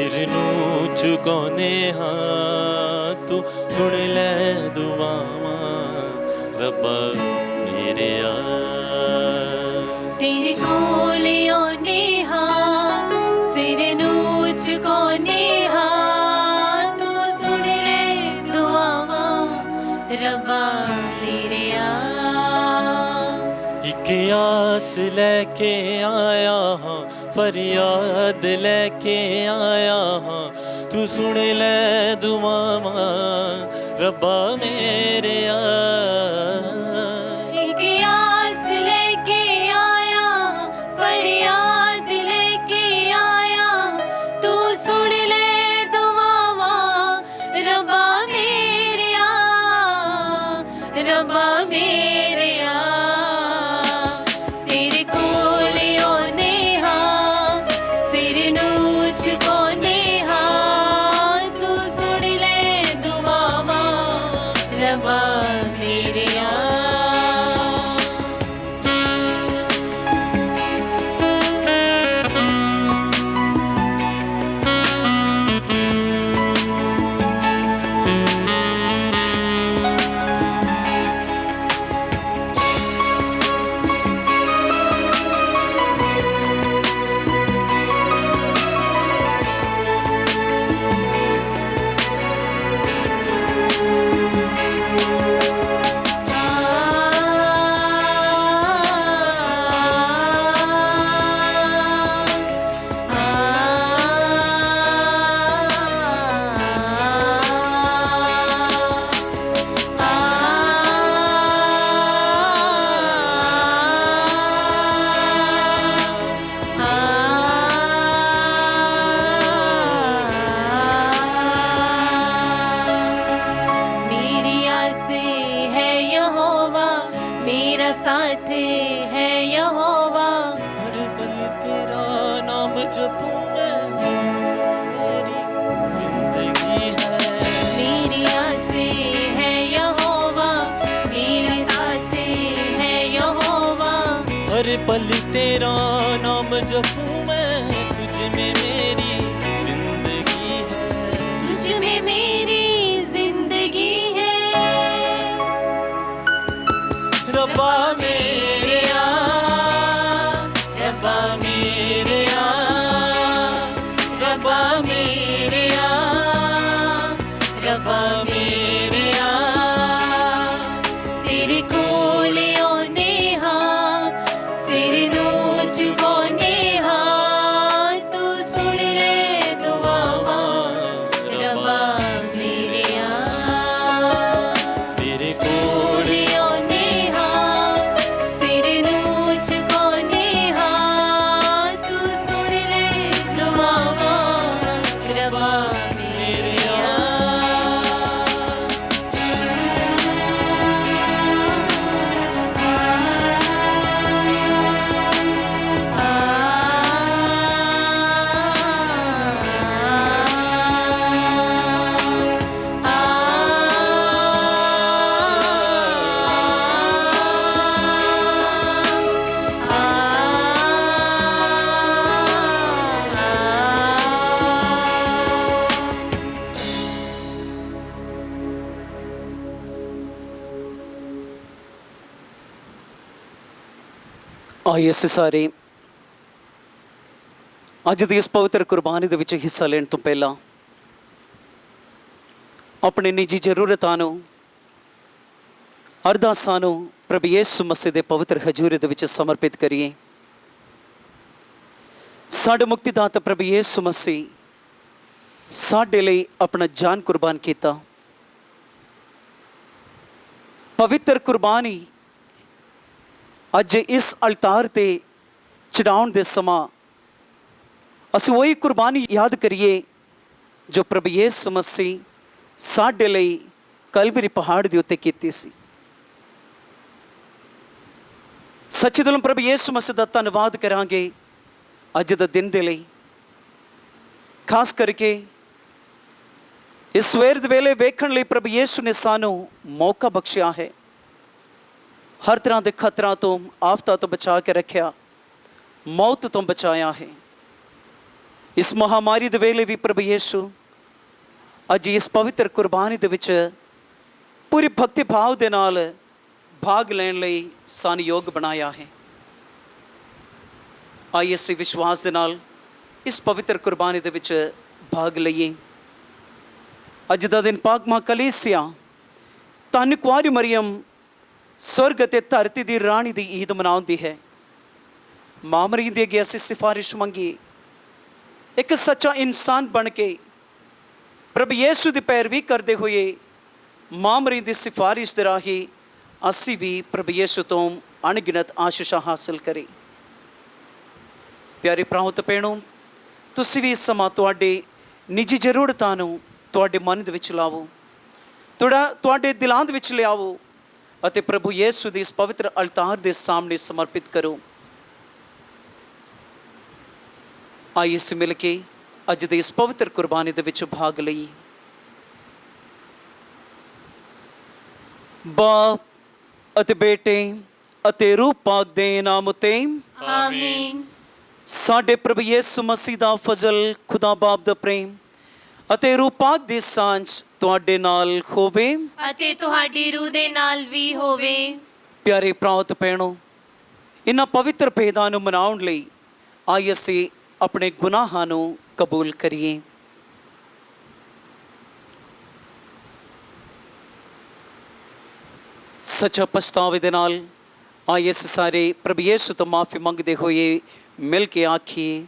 सिर नूं झुकाउने हां, तू सुन लै दुआवां रब्बा मेरेया। तेरे कोल आउने हां, सिर नूं झुकाउने हां, तू सुन ले दुआवां रब्बा मेरेया। एक आस लेके आया हाँ, फरियाद लेके आया हाँ, तू सुन ले दुआवां रब्बा मेरेया। एक आस लेके आया, फरियाद लेके आया, तू सुन ले दुआवां रब्बा मेरेया, रब्बा मेरेया। तेरे कोल आउने हां, सिर नूं झुकाउने हां, तू सुन ले दुआवां रब्बा मेरेया। मेरी आस है यहोवा, मेरा साथ है यहोवा। हर पल तेरा नाम जपूं मैं, मेरी जिंदगी है। मेरी आस है यहोवा, मेरा साथ है यहोवा। हर पल तेरा नाम जपूं मैं, तुझ में मेरी जिंदगी है। तुझ में मेरी जिंदगी है रब्बा मेरेया, रब्बा मेरेया, रब्बा मेरेया, रब्बा मेरेया। तेरे कोल आउने हां, सिर नूं झुकाउने हां, तू सुन ले दुआवां रब्बा मेरेया। तेरे कोल आउने हां, सिर नूं झुकाउने हां, तू सुन ले दुआवां रब्बा मेरेया। ਆਈਏ ਅਸੀਂ ਸਾਰੇ ਅੱਜ ਦੀ ਇਸ ਪਵਿੱਤਰ ਕੁਰਬਾਨੀ ਦੇ ਵਿੱਚ ਹਿੱਸਾ ਲੈਣ ਤੋਂ ਪਹਿਲਾਂ ਆਪਣੇ ਨਿੱਜੀ ਜ਼ਰੂਰਤਾਂ ਨੂੰ, ਅਰਦਾਸਾਂ ਨੂੰ ਪ੍ਰਭੂ ਯਿਸੂ ਮਸੀਹ ਦੇ ਪਵਿੱਤਰ ਹਜ਼ੂਰੀ ਦੇ ਵਿੱਚ ਸਮਰਪਿਤ ਕਰੀਏ। ਸਾਡੇ ਮੁਕਤੀਦਾਤਾ ਪ੍ਰਭੂ ਯਿਸੂ ਮਸੀਹ ਸਾਡੇ ਲਈ ਆਪਣਾ ਜਾਨ ਕੁਰਬਾਨ ਕੀਤਾ। ਪਵਿੱਤਰ ਕੁਰਬਾਨੀ ਅੱਜ ਇਸ ਅਲਤਾਰ 'ਤੇ ਚੜਾਉਣ ਦੇ ਸਮਾਂ ਅਸੀਂ ਉਹੀ ਕੁਰਬਾਨੀ ਯਾਦ ਕਰੀਏ ਜੋ ਪ੍ਰਭੂ ਯਿਸੂ ਮਸੀਹ ਸਾਡੇ ਲਈ ਕਲਵਰੀ ਪਹਾੜ ਦੇ ਉੱਤੇ ਕੀਤੀ ਸੀ। ਸੱਚੇ ਦਿਲੋਂ ਪ੍ਰਭੂ ਯਿਸੂ ਮਸੀਹ ਦਾ ਧੰਨਵਾਦ ਕਰਾਂਗੇ ਅੱਜ ਦੇ ਦਿਨ ਦੇ ਲਈ। ਖਾਸ ਕਰਕੇ ਇਸ ਸਵੇਰ ਦੇ ਵੇਲੇ ਵੇਖਣ ਲਈ ਪ੍ਰਭੂ ਯਿਸੂ ਨੇ ਸਾਨੂੰ ਮੌਕਾ ਬਖਸ਼ਿਆ ਹੈ। ਹਰ ਤਰ੍ਹਾਂ ਦੇ ਖਤਰਾਂ ਤੋਂ, ਆਫਤਾਂ ਤੋਂ ਬਚਾ ਕੇ ਰੱਖਿਆ, ਮੌਤ ਤੋਂ ਬਚਾਇਆ ਹੈ। ਇਸ ਮਹਾਮਾਰੀ ਦੇ ਵੇਲੇ ਵੀ ਪ੍ਰਭੂ ਯਿਸੂ ਅੱਜ ਇਸ ਪਵਿੱਤਰ ਕੁਰਬਾਨੀ ਦੇ ਵਿੱਚ ਪੂਰੀ ਭਗਤੀ ਭਾਵ ਦੇ ਨਾਲ ਭਾਗ ਲੈਣ ਲਈ ਸਾਨੂੰ ਯੋਗ ਬਣਾਇਆ ਹੈ। ਆइए ਅਸੀਂ ਵਿਸ਼ਵਾਸ ਦੇ ਨਾਲ ਇਸ ਪਵਿੱਤਰ ਕੁਰਬਾਨੀ ਦੇ ਵਿੱਚ ਭਾਗ ਲਈਏ। ਅੱਜ ਦਾ ਦਿਨ ਪਾਕ ਮਾਂ ਕਲੀਸਿਆ ਧੰਨ ਕੁਆਰੀ ਮਰੀਅਮ स्वर्ग ਅਤੇ ਧਰਤੀ ਦੀ ਰਾਣੀ ਦੀ ਈਦ ਮਨਾਉਂਦੀ ਹੈ। ਮਾਂ ਮਰੀਮ ਦੇ ਅੱਗੇ ਅਸੀਂ ਸਿਫਾਰਿਸ਼ ਮੰਗੀਏ, ਇੱਕ ਸੱਚਾ ਇਨਸਾਨ ਬਣ ਕੇ ਪ੍ਰਭੂ ਯਿਸੂ ਦੀ ਪੈਰਵੀ ਕਰਦੇ ਹੋਏ ਮਾਂ ਮਰੀਮ ਦੀ ਸਿਫਾਰਿਸ਼ ਦੇ ਰਾਹੀਂ ਅਸੀਂ ਵੀ ਪ੍ਰਭੂ ਯਿਸੂ ਤੋਂ ਅਣਗਿਣਤ ਆਸ਼ੀਸ਼ਾਂ ਹਾਸਲ ਕਰੇ। ਪਿਆਰੇ ਭਰਾਓ ਤੇ ਭੈਣੋ, ਤੁਸੀਂ ਵੀ ਇਸ ਸਮਾਂ ਤੁਹਾਡੇ ਨਿੱਜੀ ਜ਼ਰੂਰਤਾਂ ਨੂੰ ਤੁਹਾਡੇ ਮਨ ਦੇ ਵਿੱਚ ਲਾਵੋ, ਤੁਹਾਡੇ ਦਿਲਾਂ ਦੇ ਵਿੱਚ ਲਿਆਵੋ ਅਤੇ ਪ੍ਰਭੂ ਯਿਸੂ ਦੇ ਇਸ ਪਵਿੱਤਰ ਅਲਤਾਰ ਦੇ ਸਾਹਮਣੇ ਸਮਰਪਿਤ ਕਰੋ। ਆइए ਅਸੀਂ ਮਿਲ ਕੇ ਅੱਜ ਦੇ ਇਸ ਪਵਿੱਤਰ ਕੁਰਬਾਨੀ ਦੇ ਵਿੱਚ ਭਾਗ ਲਈਏ। ਬਾਪ ਅਤੇ ਬੇਟੇ ਅਤੇ ਰੂਹ ਪਾਕ ਦੇ ਨਾਮ ਉਤੇ ਆਮੀਨ। ਸਾਡੇ ਪ੍ਰਭੂ ਯਿਸੂ ਮਸੀਹ ਦਾ ਫਜ਼ਲ, ਖੁਦਾ ਬਾਪ ਦਾ ਪ੍ਰੇਮ ਅਤੇ ਰੂਹ ਪਾਕ ਦੀ ਸਾਂਝ ਤੁਹਾਡੇ ਨਾਲ ਹੋਵੇ ਅਤੇ ਤੁਹਾਡੀ ਰੂਹ ਦੇ ਨਾਲ ਵੀ ਹੋਵੇ। ਪਿਆਰੇ ਭਰਾਓ ਤੇ ਭੈਣੋ, ਇਹਨਾਂ ਪਵਿੱਤਰ ਭੇਦਾਂ ਨੂੰ ਮਨਾਉਣ ਲਈ ਆइए ਅਸੀਂ ਆਪਣੇ ਗੁਨਾਹਾਂ ਨੂੰ ਕਬੂਲ ਕਰੀਏ। ਸੱਚਾ ਪਛਤਾਵੇ ਦੇ ਨਾਲ ਆइए ਅਸੀਂ ਸਾਰੇ ਪ੍ਰਭੂ ਯਿਸੂ ਤੋਂ ਮਾਫੀ ਮੰਗਦੇ ਹੋਏ ਮਿਲ ਕੇ ਆਖੀਏ,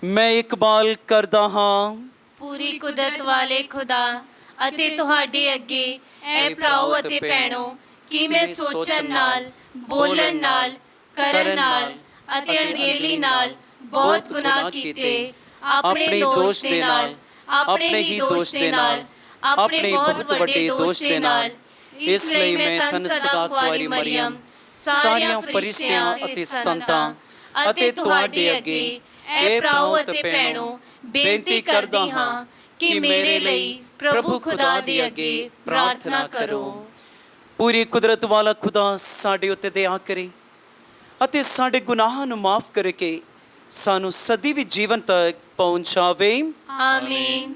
ਮੈਂ ਇਕਬਾਲ ਕਰਦਾ ਹਾਂ ਪੂਰੀ ਕੁਦਰਤ ਵਾਲੇ ਖੁਦਾ ਅਤੇ ਤੁਹਾਡੇ ਅੱਗੇ ਐ ਭਰਾਓ ਅਤੇ ਭੈਣੋ ਕਿ ਮੈਂ ਸੋਚਣ ਨਾਲ, ਬੋਲਣ ਨਾਲ, ਕਰਨ ਨਾਲ ਅਤੇ ਅਣਗਹਿਲੀ ਨਾਲ ਬਹੁਤ ਗੁਨਾਹ ਕੀਤੇ। ਆਪਣੇ ਦੋਸ਼ ਦੇ ਨਾਲ, ਆਪਣੇ ਹੀ ਦੋਸ਼ ਦੇ ਨਾਲ, ਆਪਣੇ ਬਹੁਤ ਵੱਡੇ ਦੋਸ਼ ਦੇ ਨਾਲ। ਇਸ ਲਈ ਮੈਂ ਧੰਨ ਸਦਾ ਕੁਆਰੀ ਮਰੀਅਮ, ਸਾਰਿਆਂ ਫਰਿਸ਼ਤਿਆਂ ਅਤੇ ਸੰਤਾਂ ਅਤੇ ਤੁਹਾਡੇ ਅੱਗੇ ਐ ਭਰਾਓ ਅਤੇ ਭੈਣੋ ਬੇਨਤੀ ਕਰਦੀ ਹਾਂ ਕਿ ਮੇਰੇ ਲਈ ਪ੍ਰਭੂ ਖੁਦਾ ਦੇ ਅੱਗੇ ਪ੍ਰਾਰਥਨਾ ਕਰੋ। ਪੂਰੀ ਕੁਦਰਤ ਵਾਲਾ ਖੁਦਾ ਸਾਡੇ ਉੱਤੇ ਦਇਆ ਕਰੇ ਅਤੇ ਸਾਡੇ ਗੁਨਾਹਾਂ ਨੂੰ ਮਾਫ ਕਰਕੇ ਸਾਨੂੰ ਸਦੀਵੀ ਜੀਵਨ ਤੱਕ ਪਹੁੰਚਾਵੇ। ਆਮੀਨ।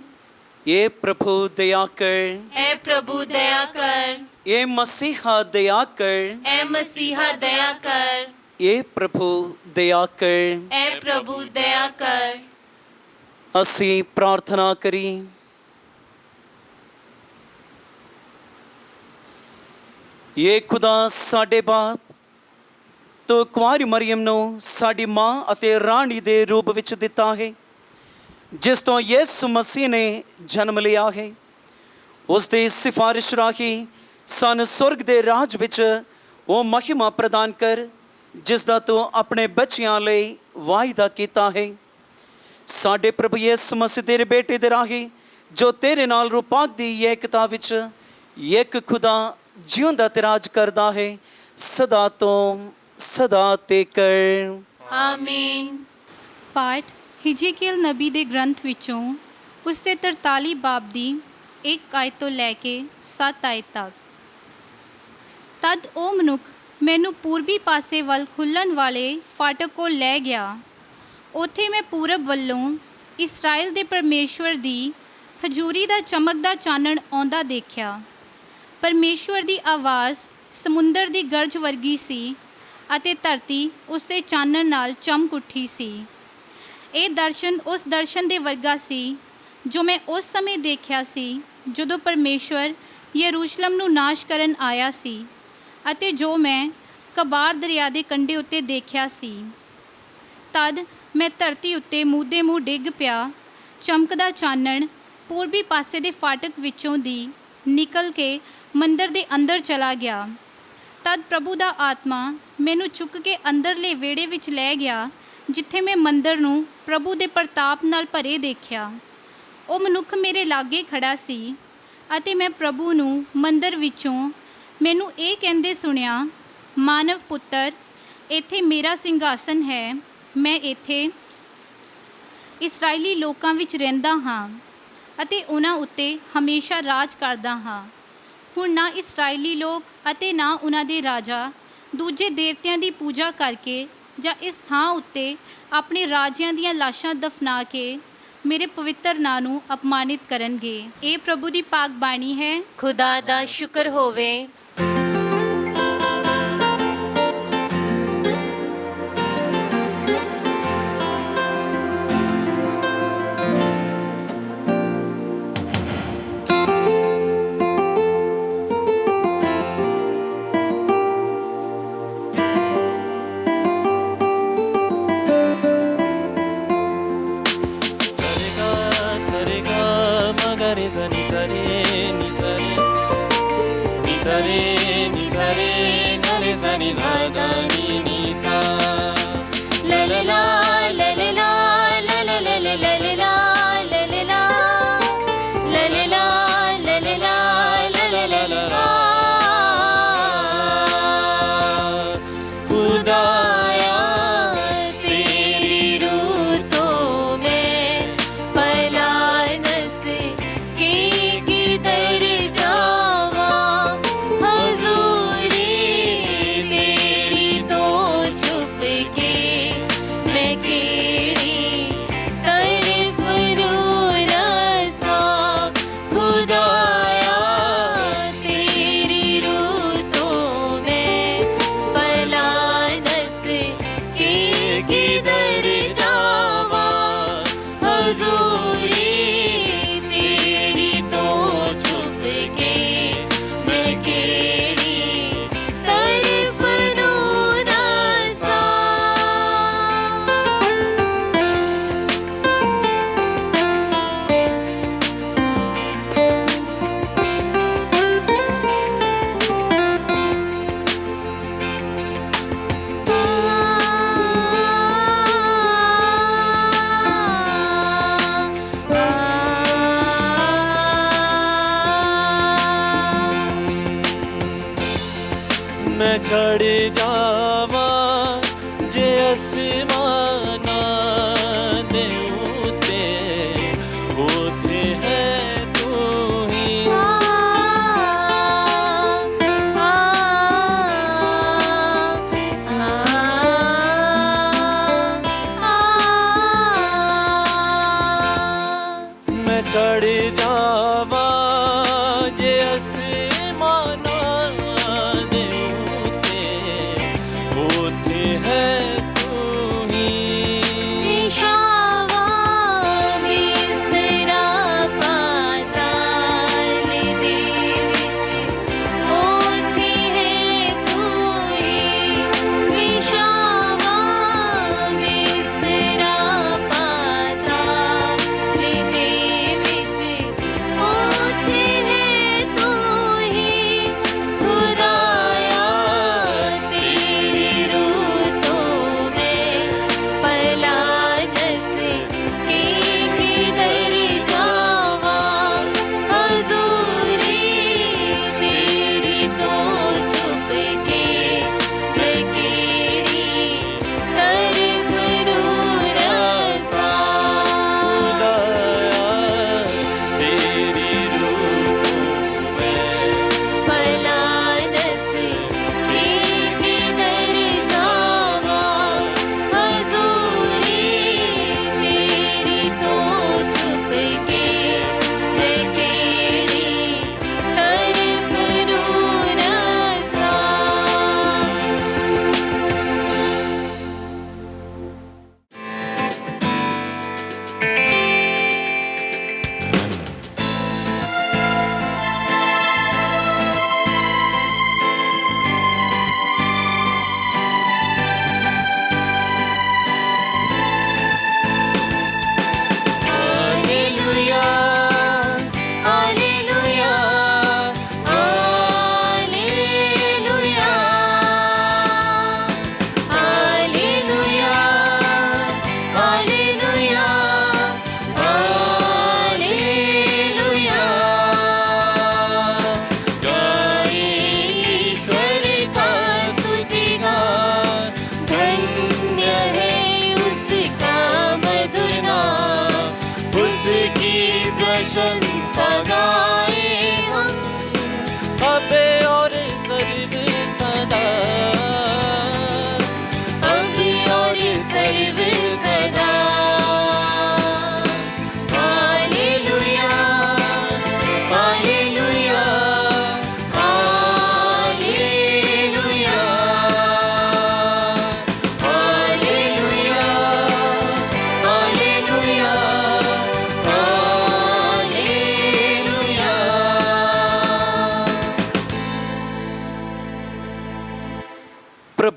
ਇਹ ਪ੍ਰਭੂ ਦਇਆ ਕਰ, ਐ ਪ੍ਰਭੂ ਦਇਆ ਕਰ, ਇਹ ਮਸੀਹਾ ਦਇਆ ਕਰ, ਐ ਮਸੀਹਾ ਦਇਆ ਕਰ, ਇਹ ਪ੍ਰਭੂ ਦਇਆ ਕਰ। ਐ ਪ੍ਰਭੂ ਦਇਆ ਕਰ। ਅਸੀਂ ਪ੍ਰਾਰਥਨਾ ਕਰੀ। ਇਹ ਖੁਦਾ ਸਾਡੇ ਬਾਪ ਤੋ ਕੁਆਰੀ ਮਰੀਮ ਨੂੰ ਸਾਡੀ ਮਾਂ ਅਤੇ ਰਾਣੀ ਦੇ ਰੂਪ ਵਿੱਚ ਦਿੱਤਾ ਹੈ, ਜਿਸ ਤੋਂ ਯਿਸੂ ਮਸੀਹ ਨੇ ਜਨਮ ਲਿਆ ਹੈ। ਉਸ ਦੀ ਸਿਫਾਰਿਸ਼ ਰਾਹੀਂ ਸਾਨੂੰ ਸੁਰਗ ਦੇ ਰਾਜ ਵਿੱਚ ਉਹ ਮਹਿਮਾ ਪ੍ਰਦਾਨ ਕਰ ਜਿਸ ਦਾ ਤੂੰ ਆਪਣੇ ਬੱਚਿਆਂ ਲਈ ਵਾਅਦਾ ਕੀਤਾ ਹੈ। ਸਾਡੇ ਪ੍ਰਭੂ ਯਿਸੂ ਮਸੀਹ ਤੇਰੇ ਬੇਟੇ ਦੇ ਰਾਹੀਂ ਜੋ ਤੇਰੇ ਨਾਲ ਰੂਹ ਪਾਕ ਦੀ ਏਕਤਾ ਵਿੱਚ ਇੱਕ ਖੁਦਾ ਜਿਉਂਦਾ ਤੇ ਰਾਜ ਕਰਦਾ ਹੈ, ਸਦਾ ਤੋਂ ਸਦਾ ਤੱਕ। ਆਮੀਨ। ਪਾਠ ਹਿਜਕੀਏਲ ਨਬੀ ਦੇ ਗ੍ਰੰਥ ਵਿੱਚੋਂ ਉਸ ਦੇ 43 ਬਾਬ ਦੀ 1 ਆਇਤ ਤੋਂ ਲੈ ਕੇ 7 ਆਇਤ ਤੱਕ। ਤਦ ਉਹ ਮਨੁੱਖ ਮੈਨੂੰ ਪੂਰਬੀ ਪਾਸੇ ਵੱਲ ਖੁੱਲ੍ਹਣ ਵਾਲੇ ਫਾਟਕ ਕੋਲ ਲੈ ਗਿਆ। ਉੱਥੇ ਮੈਂ ਪੂਰਬ ਵੱਲੋਂ ਇਸਰਾਇਲ ਦੇ ਪਰਮੇਸ਼ਵਰ ਦੀ ਹਜ਼ੂਰੀ ਦਾ ਚਮਕਦਾ ਚਾਨਣ ਆਉਂਦਾ ਦੇਖਿਆ। ਪਰਮੇਸ਼ਵਰ ਦੀ ਆਵਾਜ਼ ਸਮੁੰਦਰ ਦੀ ਗਰਜ ਵਰਗੀ ਸੀ ਅਤੇ ਧਰਤੀ ਉਸ ਦੇ ਚਾਨਣ ਨਾਲ ਚਮਕ ਉੱਠੀ ਸੀ। ਇਹ ਦਰਸ਼ਨ ਉਸ ਦਰਸ਼ਨ ਦੇ ਵਰਗਾ ਸੀ ਜੋ ਮੈਂ ਉਸ ਸਮੇਂ ਦੇਖਿਆ ਸੀ ਜਦੋਂ ਪਰਮੇਸ਼ਵਰ ਯਰੂਸ਼ਲਮ ਨੂੰ ਨਾਸ਼ ਕਰਨ ਆਇਆ ਸੀ ਅਤੇ ਜੋ ਮੈਂ ਕਬਾਰ ਦਰਿਆ ਦੇ ਕੰਢੇ ਉੱਤੇ ਦੇਖਿਆ ਸੀ। ਤਦ ਮੈਂ ਧਰਤੀ ਉੱਤੇ ਮੂੰਹ ਦੇ ਮੂੰਹ ਡਿੱਗ ਪਿਆ। ਚਮਕਦਾ ਚਾਨਣ ਪੂਰਬੀ ਪਾਸੇ ਦੇ ਫਾਟਕ ਵਿੱਚੋਂ ਦੀ ਨਿਕਲ ਕੇ ਮੰਦਰ ਦੇ ਅੰਦਰ ਚਲਾ ਗਿਆ। ਤਦ ਪ੍ਰਭੂ ਦਾ ਆਤਮਾ ਮੈਨੂੰ ਚੁੱਕ ਕੇ ਅੰਦਰਲੇ ਵਿਹੜੇ ਵਿੱਚ ਲੈ ਗਿਆ, ਜਿੱਥੇ ਮੈਂ ਮੰਦਰ ਨੂੰ ਪ੍ਰਭੂ ਦੇ ਪ੍ਰਤਾਪ ਨਾਲ ਭਰੇ ਦੇਖਿਆ। ਉਹ ਮਨੁੱਖ ਮੇਰੇ ਲਾਗੇ ਖੜਾ ਸੀ ਅਤੇ ਮੈਂ ਪ੍ਰਭੂ ਨੂੰ ਮੰਦਰ ਵਿੱਚੋਂ ਮੈਨੂੰ ਇਹ ਕਹਿੰਦੇ ਸੁਣਿਆ, ਮਾਨਵ ਪੁੱਤਰ, ਇੱਥੇ ਮੇਰਾ ਸਿੰਘਾਸਨ ਹੈ। ਮੈਂ ਇੱਥੇ ਇਸਰਾਏਲੀ ਲੋਕਾਂ ਵਿੱਚ ਰਹਿੰਦਾ ਹਾਂ ਅਤੇ ਉਹਨਾਂ ਉੱਤੇ ਹਮੇਸ਼ਾ ਰਾਜ ਕਰਦਾ ਹਾਂ। ਹੁਣ ਨਾ ਇਸਰਾਏਲੀ ਲੋਕ ਅਤੇ ਨਾ ਉਹਨਾਂ ਦੇ ਰਾਜਾ ਦੂਜੇ ਦੇਵਤਿਆਂ ਦੀ ਪੂਜਾ ਕਰਕੇ ਜਾਂ ਇਸ ਥਾਂ ਉੱਤੇ ਆਪਣੇ ਰਾਜਿਆਂ ਦੀਆਂ ਲਾਸ਼ਾਂ ਦਫਨਾ ਕੇ ਮੇਰੇ ਪਵਿੱਤਰ ਨਾਂ ਨੂੰ ਅਪਮਾਨਿਤ ਕਰਨਗੇ। ਇਹ ਪ੍ਰਭੂ ਦੀ ਪਾਕ ਬਾਣੀ ਹੈ। ਖੁਦਾ ਦਾ ਸ਼ੁਕਰ ਹੋਵੇ। मैं चढ़ जावा जे आसमाना दे उते होते है तू ही। मैं चढ़ जावा जे आसमाना दे उते होते है तू ही।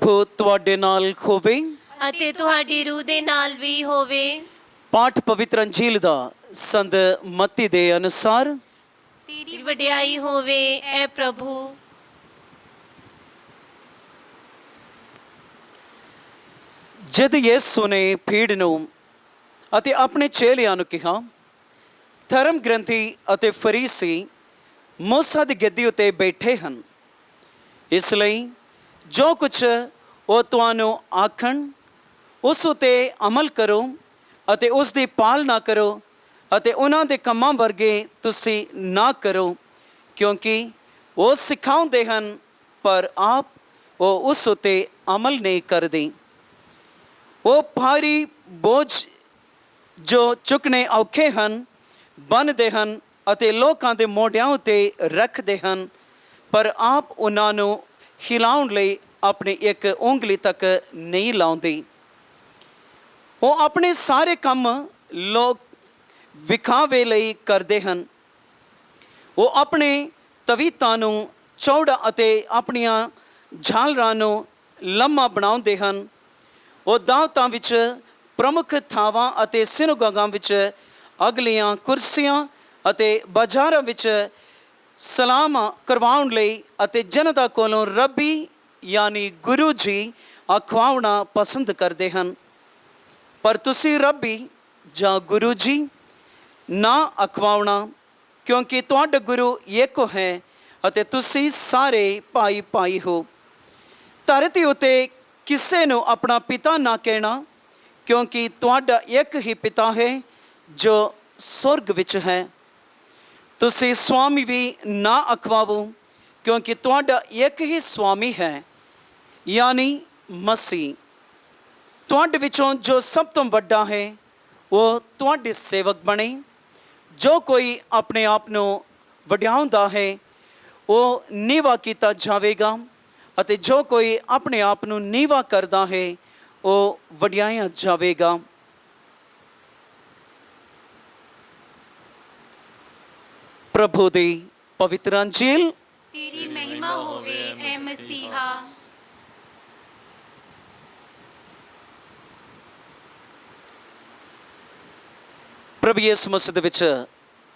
ਪ੍ਰਭੂ ਤੁਹਾਡੇ ਨਾਲ ਹੋਵੇ। ਅਤੇ ਤੁਹਾਡੀ ਰੂਹ ਦੇ ਨਾਲ ਵੀ ਹੋਵੇ। ਪਾਠ ਪਵਿੱਤਰ ਅੰਜੀਲ ਦਾ ਸੰਤ ਮਤੀ ਦੇ ਅਨੁਸਾਰ। ਤੇਰੀ ਵਡਿਆਈ ਹੋਵੇ ਐ ਪ੍ਰਭੂ। ਜਦ ਯਿਸੂ ਨੇ ਭੀੜ ਨੂੰ ਅਤੇ ਆਪਣੇ ਚੇਲਿਆਂ ਨੂੰ ਕਿਹਾ, ਧਰਮ ਗ੍ਰੰਥੀ ਅਤੇ ਫਰੀਸੀ ਮੂਸਾ ਦੀ ਗੱਦੀ ਉੱਤੇ ਬੈਠੇ ਹਨ, ਇਸ ਲਈ ਜੋ ਕੁਝ ਉਹ ਤੁਹਾਨੂੰ ਆਖਣ ਉਸ ਉਤੇ ਅਮਲ ਕਰੋ ਅਤੇ ਉਸ ਦੀ ਪਾਲਣਾ ਕਰੋ, ਅਤੇ ਉਹਨਾਂ ਦੇ ਕੰਮਾਂ ਵਰਗੇ ਤੁਸੀਂ ਨਾ ਕਰੋ, ਕਿਉਂਕਿ ਉਹ ਸਿਖਾਉਂਦੇ ਹਨ ਪਰ ਆਪ ਉਹ ਉਸ ਉਤੇ ਅਮਲ ਨਹੀਂ ਕਰਦੇ। ਉਹ ਭਾਰੀ ਬੋਝ ਜੋ ਚੁੱਕਣੇ ਔਖੇ ਹਨ ਬੰਨ੍ਹਦੇ ਹਨ ਅਤੇ ਲੋਕਾਂ ਦੇ ਮੋਢਿਆਂ ਉੱਤੇ ਰੱਖਦੇ ਹਨ, ਪਰ ਆਪ ਉਹਨਾਂ ਨੂੰ ਹਿਲਾਉਣ ਲਈ ਆਪਣੀ ਇੱਕ ਉਂਗਲੀ ਤੱਕ ਨਹੀਂ ਲਾਉਂਦੇ। ਉਹ ਆਪਣੇ ਸਾਰੇ ਕੰਮ ਲੋਕ ਵਿਖਾਵੇ ਲਈ ਕਰਦੇ ਹਨ। ਉਹ ਆਪਣੇ ਤਵੀਤਾਂ ਨੂੰ ਚੌੜਾ ਅਤੇ ਆਪਣੀਆਂ ਝਾਲਰਾਂ ਨੂੰ ਲੰਮਾ ਬਣਾਉਂਦੇ ਹਨ। ਉਹ ਦਾਵਤਾਂ ਵਿੱਚ, ਪ੍ਰਮੁੱਖ ਥਾਵਾਂ ਅਤੇ ਸਿਨਗੋਗਾਂ ਵਿੱਚ, ਅਗਲੀਆਂ ਕੁਰਸੀਆਂ ਅਤੇ ਬਾਜ਼ਾਰਾਂ ਵਿੱਚ ਸਲਾਮ ਕਰਵਾਉਣ ਲਈ ਅਤੇ ਜਨਤਾ ਕੋਲੋਂ ਰੱਬੀ ਯਾਨੀ ਗੁਰੂ ਜੀ ਅਖਵਾਉਣਾ ਪਸੰਦ ਕਰਦੇ ਹਨ। ਪਰ ਤੁਸੀਂ ਰੱਬੀ ਜਾਂ ਗੁਰੂ ਜੀ ਨਾ ਅਖਵਾਉਣਾ, ਕਿਉਂਕਿ ਤੁਹਾਡਾ ਗੁਰੂ ਇੱਕੋ ਹੈ ਅਤੇ ਤੁਸੀਂ ਸਾਰੇ ਭਾਈ ਭਾਈ ਹੋ। ਧਰਤੀ ਉੱਤੇ ਕਿਸੇ ਨੂੰ ਆਪਣਾ ਪਿਤਾ ਨਾ ਕਹਿਣਾ, ਕਿਉਂਕਿ ਤੁਹਾਡਾ ਇੱਕ ਹੀ ਪਿਤਾ ਹੈ ਜੋ ਸੁਰਗ ਵਿੱਚ ਹੈ। ਤੁਸੀਂ ਸੁਆਮੀ ਵੀ ਨਾ ਅਖਵਾਵੋ, ਕਿਉਂਕਿ ਤੁਹਾਡਾ ਇੱਕ ਹੀ ਸੁਆਮੀ ਹੈ ਯਾਨੀ ਮਸੀਹ। ਤੁਹਾਡੇ ਵਿੱਚੋਂ ਜੋ ਸਭ ਤੋਂ ਵੱਡਾ ਹੈ ਉਹ ਤੁਹਾਡੇ ਸੇਵਕ ਬਣੇ। ਜੋ ਕੋਈ ਆਪਣੇ ਆਪ ਨੂੰ ਵਡਿਆਉਂਦਾ ਹੈ ਉਹ ਨੀਵਾ ਕੀਤਾ ਜਾਵੇਗਾ, ਅਤੇ ਜੋ ਕੋਈ ਆਪਣੇ ਆਪ ਨੂੰ ਨੀਵਾ ਕਰਦਾ ਹੈ ਉਹ ਵਡਿਆਇਆ ਜਾਵੇਗਾ। ਪ੍ਰਭੂ ਦੀ ਪਵਿੱਤਰ ਅੰਜੀਲ। ਤੇਰੀ ਮਹਿਮਾ ਹੋਵੇ ਐ ਮਸੀਹਾ। ਪ੍ਰਭੂ ਯਿਸੂ ਮਸੀਹ ਦੇ ਵਿੱਚ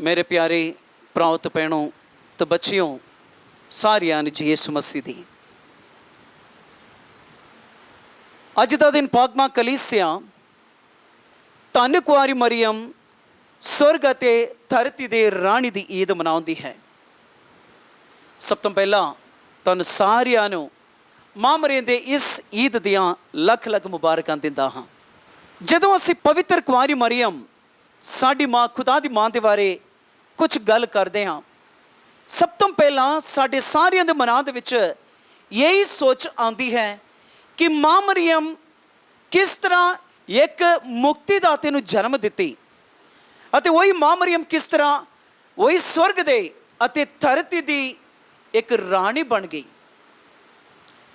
ਮੇਰੇ ਪਿਆਰੇ ਭਰਾਓ ਤੇ ਭੈਣੋ ਤੇ ਬੱਚਿਓ, ਸਾਰਿਆਂ ਨੂੰ ਜੀ ਯਿਸੂ ਮਸੀਹ ਦੀ ਅੱਜ ਦਾ ਦਿਨ ਪਾਗਮਾ ਕਲੀਸਿਆ ਧੰਨ ਕੁਆਰੀ ਮਰੀਅਮ ਸੁਰਗ ਅਤੇ ਧਰਤੀ ਦੇ ਰਾਣੀ ਦੀ ਈਦ ਮਨਾਉਂਦੀ ਹੈ। ਸਭ ਤੋਂ ਪਹਿਲਾਂ ਤੁਹਾਨੂੰ ਸਾਰਿਆਂ ਨੂੰ ਮਾਂ ਮਰੀਅਮ ਦੇ ਇਸ ਈਦ ਦੀਆਂ ਲੱਖ ਲੱਖ ਮੁਬਾਰਕਾਂ ਦਿੰਦਾ ਹਾਂ। ਜਦੋਂ ਅਸੀਂ ਪਵਿੱਤਰ ਕੁਆਰੀ ਮਰੀਅਮ ਸਾਡੀ ਮਾਂ ਖੁਦਾ ਦੀ ਮਾਂ ਦੇ ਬਾਰੇ ਕੁਝ ਗੱਲ ਕਰਦੇ ਹਾਂ, ਸਭ ਤੋਂ ਪਹਿਲਾਂ ਸਾਡੇ ਸਾਰਿਆਂ ਦੇ ਮਨਾਂ ਦੇ ਵਿੱਚ ਇਹੀ ਸੋਚ ਆਉਂਦੀ ਹੈ ਕਿ ਮਾਂ ਮਰੀਅਮ ਕਿਸ ਤਰ੍ਹਾਂ ਇੱਕ ਮੁਕਤੀਦਾਤੇ ਨੂੰ ਜਨਮ ਦਿੱਤੀ, ਅਤੇ ਉਹੀ ਮਾਂ ਮਰੀਅਮ ਕਿਸ ਤਰ੍ਹਾਂ ਉਹੀ ਸਵਰਗ ਦੇ ਅਤੇ ਧਰਤੀ ਦੀ ਇੱਕ ਰਾਣੀ ਬਣ ਗਈ।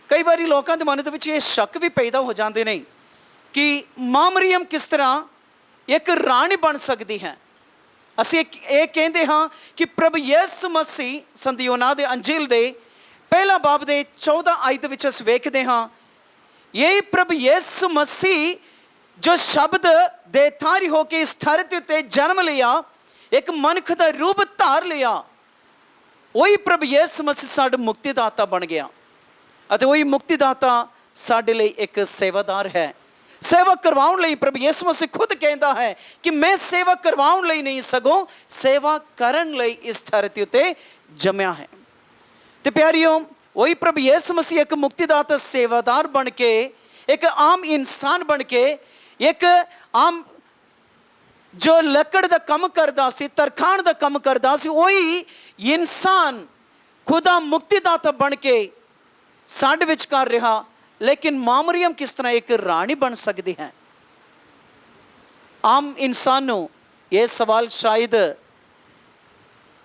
ਕਈ ਵਾਰੀ ਲੋਕਾਂ ਦੇ ਮਨ ਦੇ ਵਿੱਚ ਇਹ ਸ਼ੱਕ ਵੀ ਪੈਦਾ ਹੋ ਜਾਂਦੇ ਨੇ ਕਿ ਮਾਂ ਮਰੀਅਮ ਕਿਸ ਤਰ੍ਹਾਂ ਇੱਕ ਰਾਣੀ ਬਣ ਸਕਦੀ ਹੈ। ਅਸੀਂ ਇਹ ਕਹਿੰਦੇ ਹਾਂ ਕਿ ਪ੍ਰਭੂ ਯਿਸੂ ਮਸੀਹ ਸੰਤ ਯੋਹਨਾ ਦੇ ਅੰਜੀਲ ਦੇ ਪਹਿਲਾ ਬਾਬ ਦੇ 14 ਆਇਤ ਵਿੱਚ ਅਸੀਂ ਵੇਖਦੇ ਹਾਂ, ਇਹ ਪ੍ਰਭੂ ਯਿਸੂ ਮਸੀਹ ਜੋ ਸ਼ਬਦ ਦੇ ਧਾਰੀ ਹੋ ਕੇ ਇਸ ਧਰਤੀ ਉੱਤੇ ਜਨਮ ਲਿਆ, ਇੱਕ ਮਨੁੱਖ ਦਾ ਰੂਪ ਧਾਰ ਲਿਆ, ਉਹੀ ਪ੍ਰਭੂ ਯਿਸੂ ਮਸੀਹ ਸਾਡਾ ਮੁਕਤੀਦਾਤਾ ਬਣ ਗਿਆ। ਅਤੇ ਉਹੀ ਮੁਕਤੀਦਾਤਾ ਸਾਡੇ ਲਈ ਇੱਕ ਸੇਵਾਦਾਰ ਹੈ। ਸੇਵਾ ਕਰਵਾਉਣ ਲਈ ਪ੍ਰਭੂ ਯਿਸੂ ਮਸੀਹ ਖੁਦ ਕਹਿੰਦਾ ਹੈ ਕਿ ਮੈਂ ਸੇਵਾ ਕਰਵਾਉਣ ਲਈ ਨਹੀਂ ਸਗੋਂ ਸੇਵਾ ਕਰਨ ਲਈ ਇਸ ਧਰਤੀ ਉੱਤੇ ਜੰਮਿਆ ਹੈ। ਤੇ ਪਿਆਰਿਓ, ਉਹੀ ਪ੍ਰਭੂ ਯਿਸੂ ਮਸੀਹ ਇੱਕ ਮੁਕਤੀਦਾਤਾ ਸੇਵਾਦਾਰ ਬਣ ਕੇ, ਇੱਕ ਆਮ ਇਨਸਾਨ ਬਣ ਕੇ, ਇੱਕ ਆਮ ਜੋ ਲੱਕੜ ਦਾ ਕੰਮ ਕਰਦਾ ਸੀ, ਤਰਖਾਣ ਦਾ ਕੰਮ ਕਰਦਾ ਸੀ, ਉਹੀ ਇਨਸਾਨ ਖੁਦਾ ਮੁਕਤੀਦਾਤਾ ਬਣ ਕੇ ਸਾਡੇ ਵਿਚਕਾਰ ਰਿਹਾ। ਲੇਕਿਨ ਮਾਂ ਮਰੀਅਮ ਕਿਸ ਤਰ੍ਹਾਂ ਇੱਕ ਰਾਣੀ ਬਣ ਸਕਦੀ ਹੈ? ਆਮ ਇਨਸਾਨ ਨੂੰ ਇਹ ਸਵਾਲ ਸ਼ਾਇਦ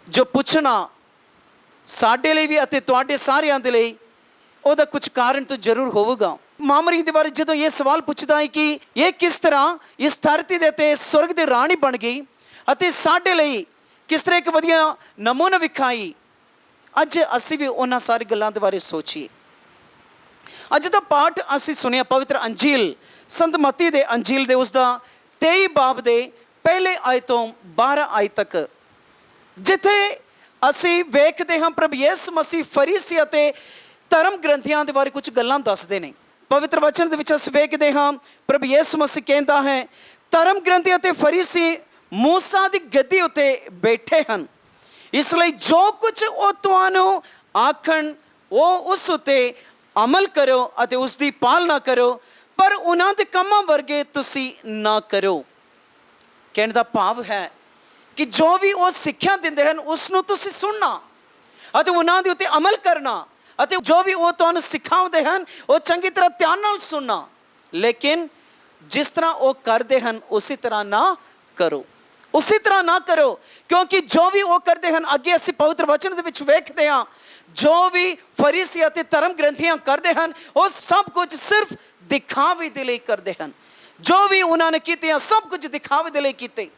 ਜੋ ਪੁੱਛਣਾ ਸਾਡੇ ਲਈ ਵੀ ਅਤੇ ਤੁਹਾਡੇ ਸਾਰਿਆਂ ਦੇ ਲਈ ਉਹਦਾ ਕੁਝ ਕਾਰਨ ਤਾਂ ਜ਼ਰੂਰ ਹੋਵੇਗਾ। ਮਾਂ ਮਰੀਅਮ ਦੇ ਬਾਰੇ ਜਦੋਂ ਇਹ ਸਵਾਲ ਪੁੱਛਦਾ ਹੈ ਕਿ ਇਹ ਕਿਸ ਤਰ੍ਹਾਂ ਇਸ ਧਰਤੀ ਦੇ ਤੇ ਸੁਰਗ ਦੀ ਰਾਣੀ ਬਣ ਗਈ ਅਤੇ ਸਾਡੇ ਲਈ ਕਿਸ ਤਰ੍ਹਾਂ ਇੱਕ ਵਧੀਆ ਨਮੂਨਾ ਵਿਖਾਈ, ਅੱਜ ਅਸੀਂ ਵੀ ਉਹਨਾਂ ਸਾਰੀ ਗੱਲਾਂ ਦੇ ਬਾਰੇ ਸੋਚੀਏ। ਅੱਜ ਦਾ ਪਾਠ ਅਸੀਂ ਸੁਣਿਆ ਪਵਿੱਤਰ ਅੰਜੀਲ ਸੰਤ ਮਤੀ ਦੇ ਅੰਜੀਲ ਦੇ ਉਸ ਦਾ 23 ਬਾਬ ਦੇ ਪਹਿਲੇ ਆਇਤ ਤੋਂ 12 ਆਇਤ ਤੱਕ, ਜਿੱਥੇ ਅਸੀਂ ਵੇਖਦੇ ਹਾਂ ਪ੍ਰਭੂ ਯਿਸੂ ਮਸੀਹ ਫਰੀਸੀ ਅਤੇ ਧਰਮ ਗ੍ਰੰਥੀਆਂ ਦੇ ਬਾਰੇ ਕੁਝ ਗੱਲਾਂ ਦੱਸਦੇ ਨੇ। ਪਵਿੱਤਰ ਵਚਨ ਦੇ ਵਿੱਚ ਅਸੀਂ ਵੇਖਦੇ ਹਾਂ ਪ੍ਰਭੂ ਯਿਸੂ ਮਸੀਹ ਕਹਿੰਦਾ ਹੈ, ਧਰਮ ਗ੍ਰੰਥੀ ਅਤੇ ਫਰੀਸੀ ਮੂਸਾ ਦੀ ਗੱਦੀ ਉੱਤੇ ਬੈਠੇ ਹਨ, ਇਸ ਲਈ ਜੋ ਕੁਝ ਉਹ ਤੁਹਾਨੂੰ ਆਖਣ ਉਹ ਉਸ ਉੱਤੇ ਅਮਲ ਕਰੋ ਅਤੇ ਉਸ ਦੀ ਪਾਲਣਾ ਕਰੋ, ਪਰ ਉਹਨਾਂ ਦੇ ਕੰਮਾਂ ਵਰਗੇ ਤੁਸੀਂ ਨਾ ਕਰੋ। ਕਹਿਣ ਦਾ ਭਾਵ ਹੈ ਕਿ ਜੋ ਵੀ ਉਹ ਸਿੱਖਿਆ ਦਿੰਦੇ ਹਨ ਉਸ ਨੂੰ ਤੁਸੀਂ ਸੁਣਨਾ ਅਤੇ ਉਹਨਾਂ ਦੇ ਉੱਤੇ ਅਮਲ ਕਰਨਾ, ਅਤੇ ਜੋ ਵੀ ਉਹ ਤੁਹਾਨੂੰ ਸਿਖਾਉਂਦੇ ਹਨ ਉਹ ਚੰਗੀ ਤਰ੍ਹਾਂ ਧਿਆਨ ਨਾਲ ਸੁਣਨਾ, ਲੇਕਿਨ ਜਿਸ ਤਰ੍ਹਾਂ ਉਹ ਕਰਦੇ ਹਨ ਉਸੇ ਤਰ੍ਹਾਂ ਨਾ ਕਰੋ, ਉਸੇ ਤਰ੍ਹਾਂ ਨਾ ਕਰੋ। ਕਿਉਂਕਿ ਜੋ ਵੀ ਉਹ ਕਰਦੇ ਹਨ, ਅੱਗੇ ਅਸੀਂ ਪਵਿੱਤਰ ਵਚਨ ਦੇ ਵਿੱਚ ਵੇਖਦੇ ਹਾਂ, ਜੋ ਵੀ ਫਰੀਸੀ ਅਤੇ ਧਰਮ ਗ੍ਰੰਥੀਆਂ ਕਰਦੇ ਹਨ ਉਹ ਸਭ ਕੁਝ ਸਿਰਫ ਦਿਖਾਵੇ ਦੇ ਲਈ ਕਰਦੇ ਹਨ। ਜੋ ਵੀ ਉਹਨਾਂ ਨੇ ਕੀਤੇ ਸਭ ਕੁਝ ਦਿਖਾਵੇ ਦੇ ਲਈ ਕੀਤੇ।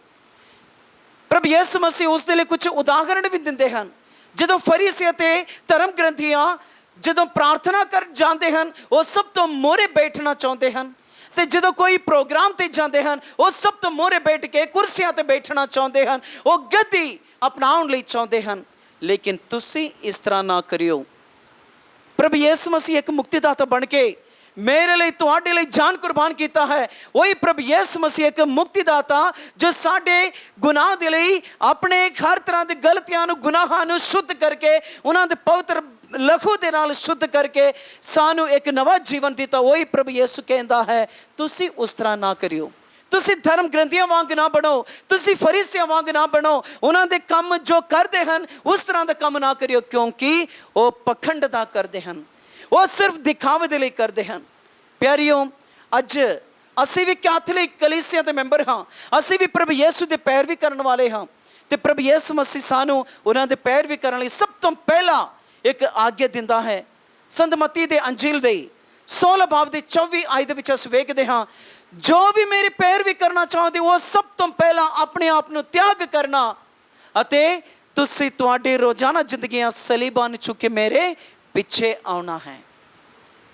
ਪ੍ਰਭੂ ਯਿਸੂ ਮਸੀਹ ਉਸ ਦੇ ਲਈ ਕੁਝ ਉਦਾਹਰਣ ਵੀ ਦਿੰਦੇ ਹਨ। ਜਦੋਂ ਫਰੀਸੀ ਅਤੇ ਧਰਮ ਗ੍ਰੰਥੀਆਂ ਜਦੋਂ ਪ੍ਰਾਰਥਨਾ ਕਰ ਜਾਂਦੇ ਹਨ ਉਹ ਸਭ ਤੋਂ ਮੋਹਰੇ ਬੈਠਣਾ ਚਾਹੁੰਦੇ ਹਨ, ਤੇ ਜਦੋਂ ਕੋਈ ਪ੍ਰੋਗਰਾਮ ਤੇ ਜਾਂਦੇ ਹਨ ਉਹ ਸਭ ਤੋਂ ਮੋਹਰੇ ਬੈਠ ਕੇ ਕੁਰਸੀਆਂ ਤੇ ਬੈਠਣਾ ਚਾਹੁੰਦੇ ਹਨ, ਉਹ ਗੱਦੀ ਅਪਣਾਉਣ ਲਈ ਚਾਹੁੰਦੇ ਹਨ। ਲੇਕਿਨ ਤੁਸੀਂ ਇਸ ਤਰ੍ਹਾਂ ਨਾ ਕਰਿਓ। ਪ੍ਰਭੂ ਯਿਸੂ ਮਸੀਹ ਇੱਕ ਮੁਕਤੀਦਾਤਾ ਬਣ ਕੇ ਮੇਰੇ ਲਈ ਤੁਹਾਡੇ ਲਈ ਜਾਨ ਕੁਰਬਾਨ ਕੀਤਾ ਹੈ। ਉਹੀ ਪ੍ਰਭੂ ਯਿਸੂ ਮਸੀਹ ਇੱਕ ਮੁਕਤੀਦਾਤਾ ਜੋ ਸਾਡੇ ਗੁਨਾਹ ਦੇ ਲਈ ਆਪਣੇ ਹਰ ਤਰ੍ਹਾਂ ਦੇ ਗਲਤੀਆਂ ਨੂੰ, ਗੁਨਾਹਾਂ ਨੂੰ ਸ਼ੁੱਧ ਕਰਕੇ, ਉਹਨਾਂ ਦੇ ਪਵਿੱਤਰ ਲਹੂ ਦੇ ਨਾਲ ਸ਼ੁੱਧ ਕਰਕੇ ਸਾਨੂੰ ਇੱਕ ਨਵਾਂ ਜੀਵਨ ਦਿੱਤਾ। ਉਹੀ ਪ੍ਰਭੂ ਯਿਸੂ ਕਹਿੰਦਾ ਹੈ, ਤੁਸੀਂ ਉਸ ਤਰ੍ਹਾਂ ਨਾ ਕਰਿਓ। ਤੁਸੀਂ ਧਰਮ ਗ੍ਰੰਥੀਆਂ ਵਾਂਗ ਨਾ ਬਣੋ, ਤੁਸੀਂ ਫਰੀਸੀਆਂ ਵਾਂਗ ਨਾ ਬਣੋ। ਉਹਨਾਂ ਦੇ ਕੰਮ ਜੋ ਕਰਦੇ ਹਨ ਉਸ ਤਰ੍ਹਾਂ ਦਾ ਕੰਮ ਨਾ ਕਰਿਓ, ਕਿਉਂਕਿ ਉਹ ਪਖੰਡਤਾ ਕਰਦੇ ਹਨ, ਉਹ ਸਿਰਫ ਦਿਖਾਵੇ ਦੇ ਲਈ ਕਰਦੇ ਹਨ। ਪਿਆਰਿਓ, ਅੱਜ ਅਸੀਂ ਵੀ ਕੈਥੋਲਿਕ ਕਲੀਸਿਆ ਦੇ ਮੈਂਬਰ ਹਾਂ, ਅਸੀਂ ਵੀ ਪ੍ਰਭੂ ਯਿਸੂ ਦੇ ਪੈਰਵੀ ਕਰਨ ਵਾਲੇ ਹਾਂ, ਤੇ ਪ੍ਰਭੂ ਯਿਸੂ ਮਸੀਹ ਸਾਨੂੰ ਉਹਨਾਂ ਦੇ ਪੈਰਵੀ ਕਰਨ ਲਈ ਸਭ ਤੋਂ ਪਹਿਲਾਂ ਇੱਕ ਆਗਿਆ ਦਿੰਦਾ ਹੈ। ਸੰਤ ਮਤੀ ਦੇ ਅੰਜੀਲ ਦੇ 16 ਬਾਬ ਦੇ 24 ਆਇਤ ਦੇ ਵਿੱਚ ਅਸੀਂ ਵੇਖਦੇ ਹਾਂ, ਜੋ ਵੀ ਮੇਰੀ ਪੈਰਵੀ ਕਰਨਾ ਚਾਹੁੰਦੇ ਉਹ ਸਭ ਤੋਂ ਪਹਿਲਾਂ ਆਪਣੇ ਆਪ ਨੂੰ ਤਿਆਗ ਕਰਨਾ, ਅਤੇ ਤੁਸੀਂ ਤੁਹਾਡੇ ਰੋਜ਼ਾਨਾ ਜ਼ਿੰਦਗੀਆਂ ਸਲੀਬਾਂ ਨੂੰ ਚੁੱਕ ਕੇ ਮੇਰੇ ਪਿੱਛੇ ਆਉਣਾ ਹੈ।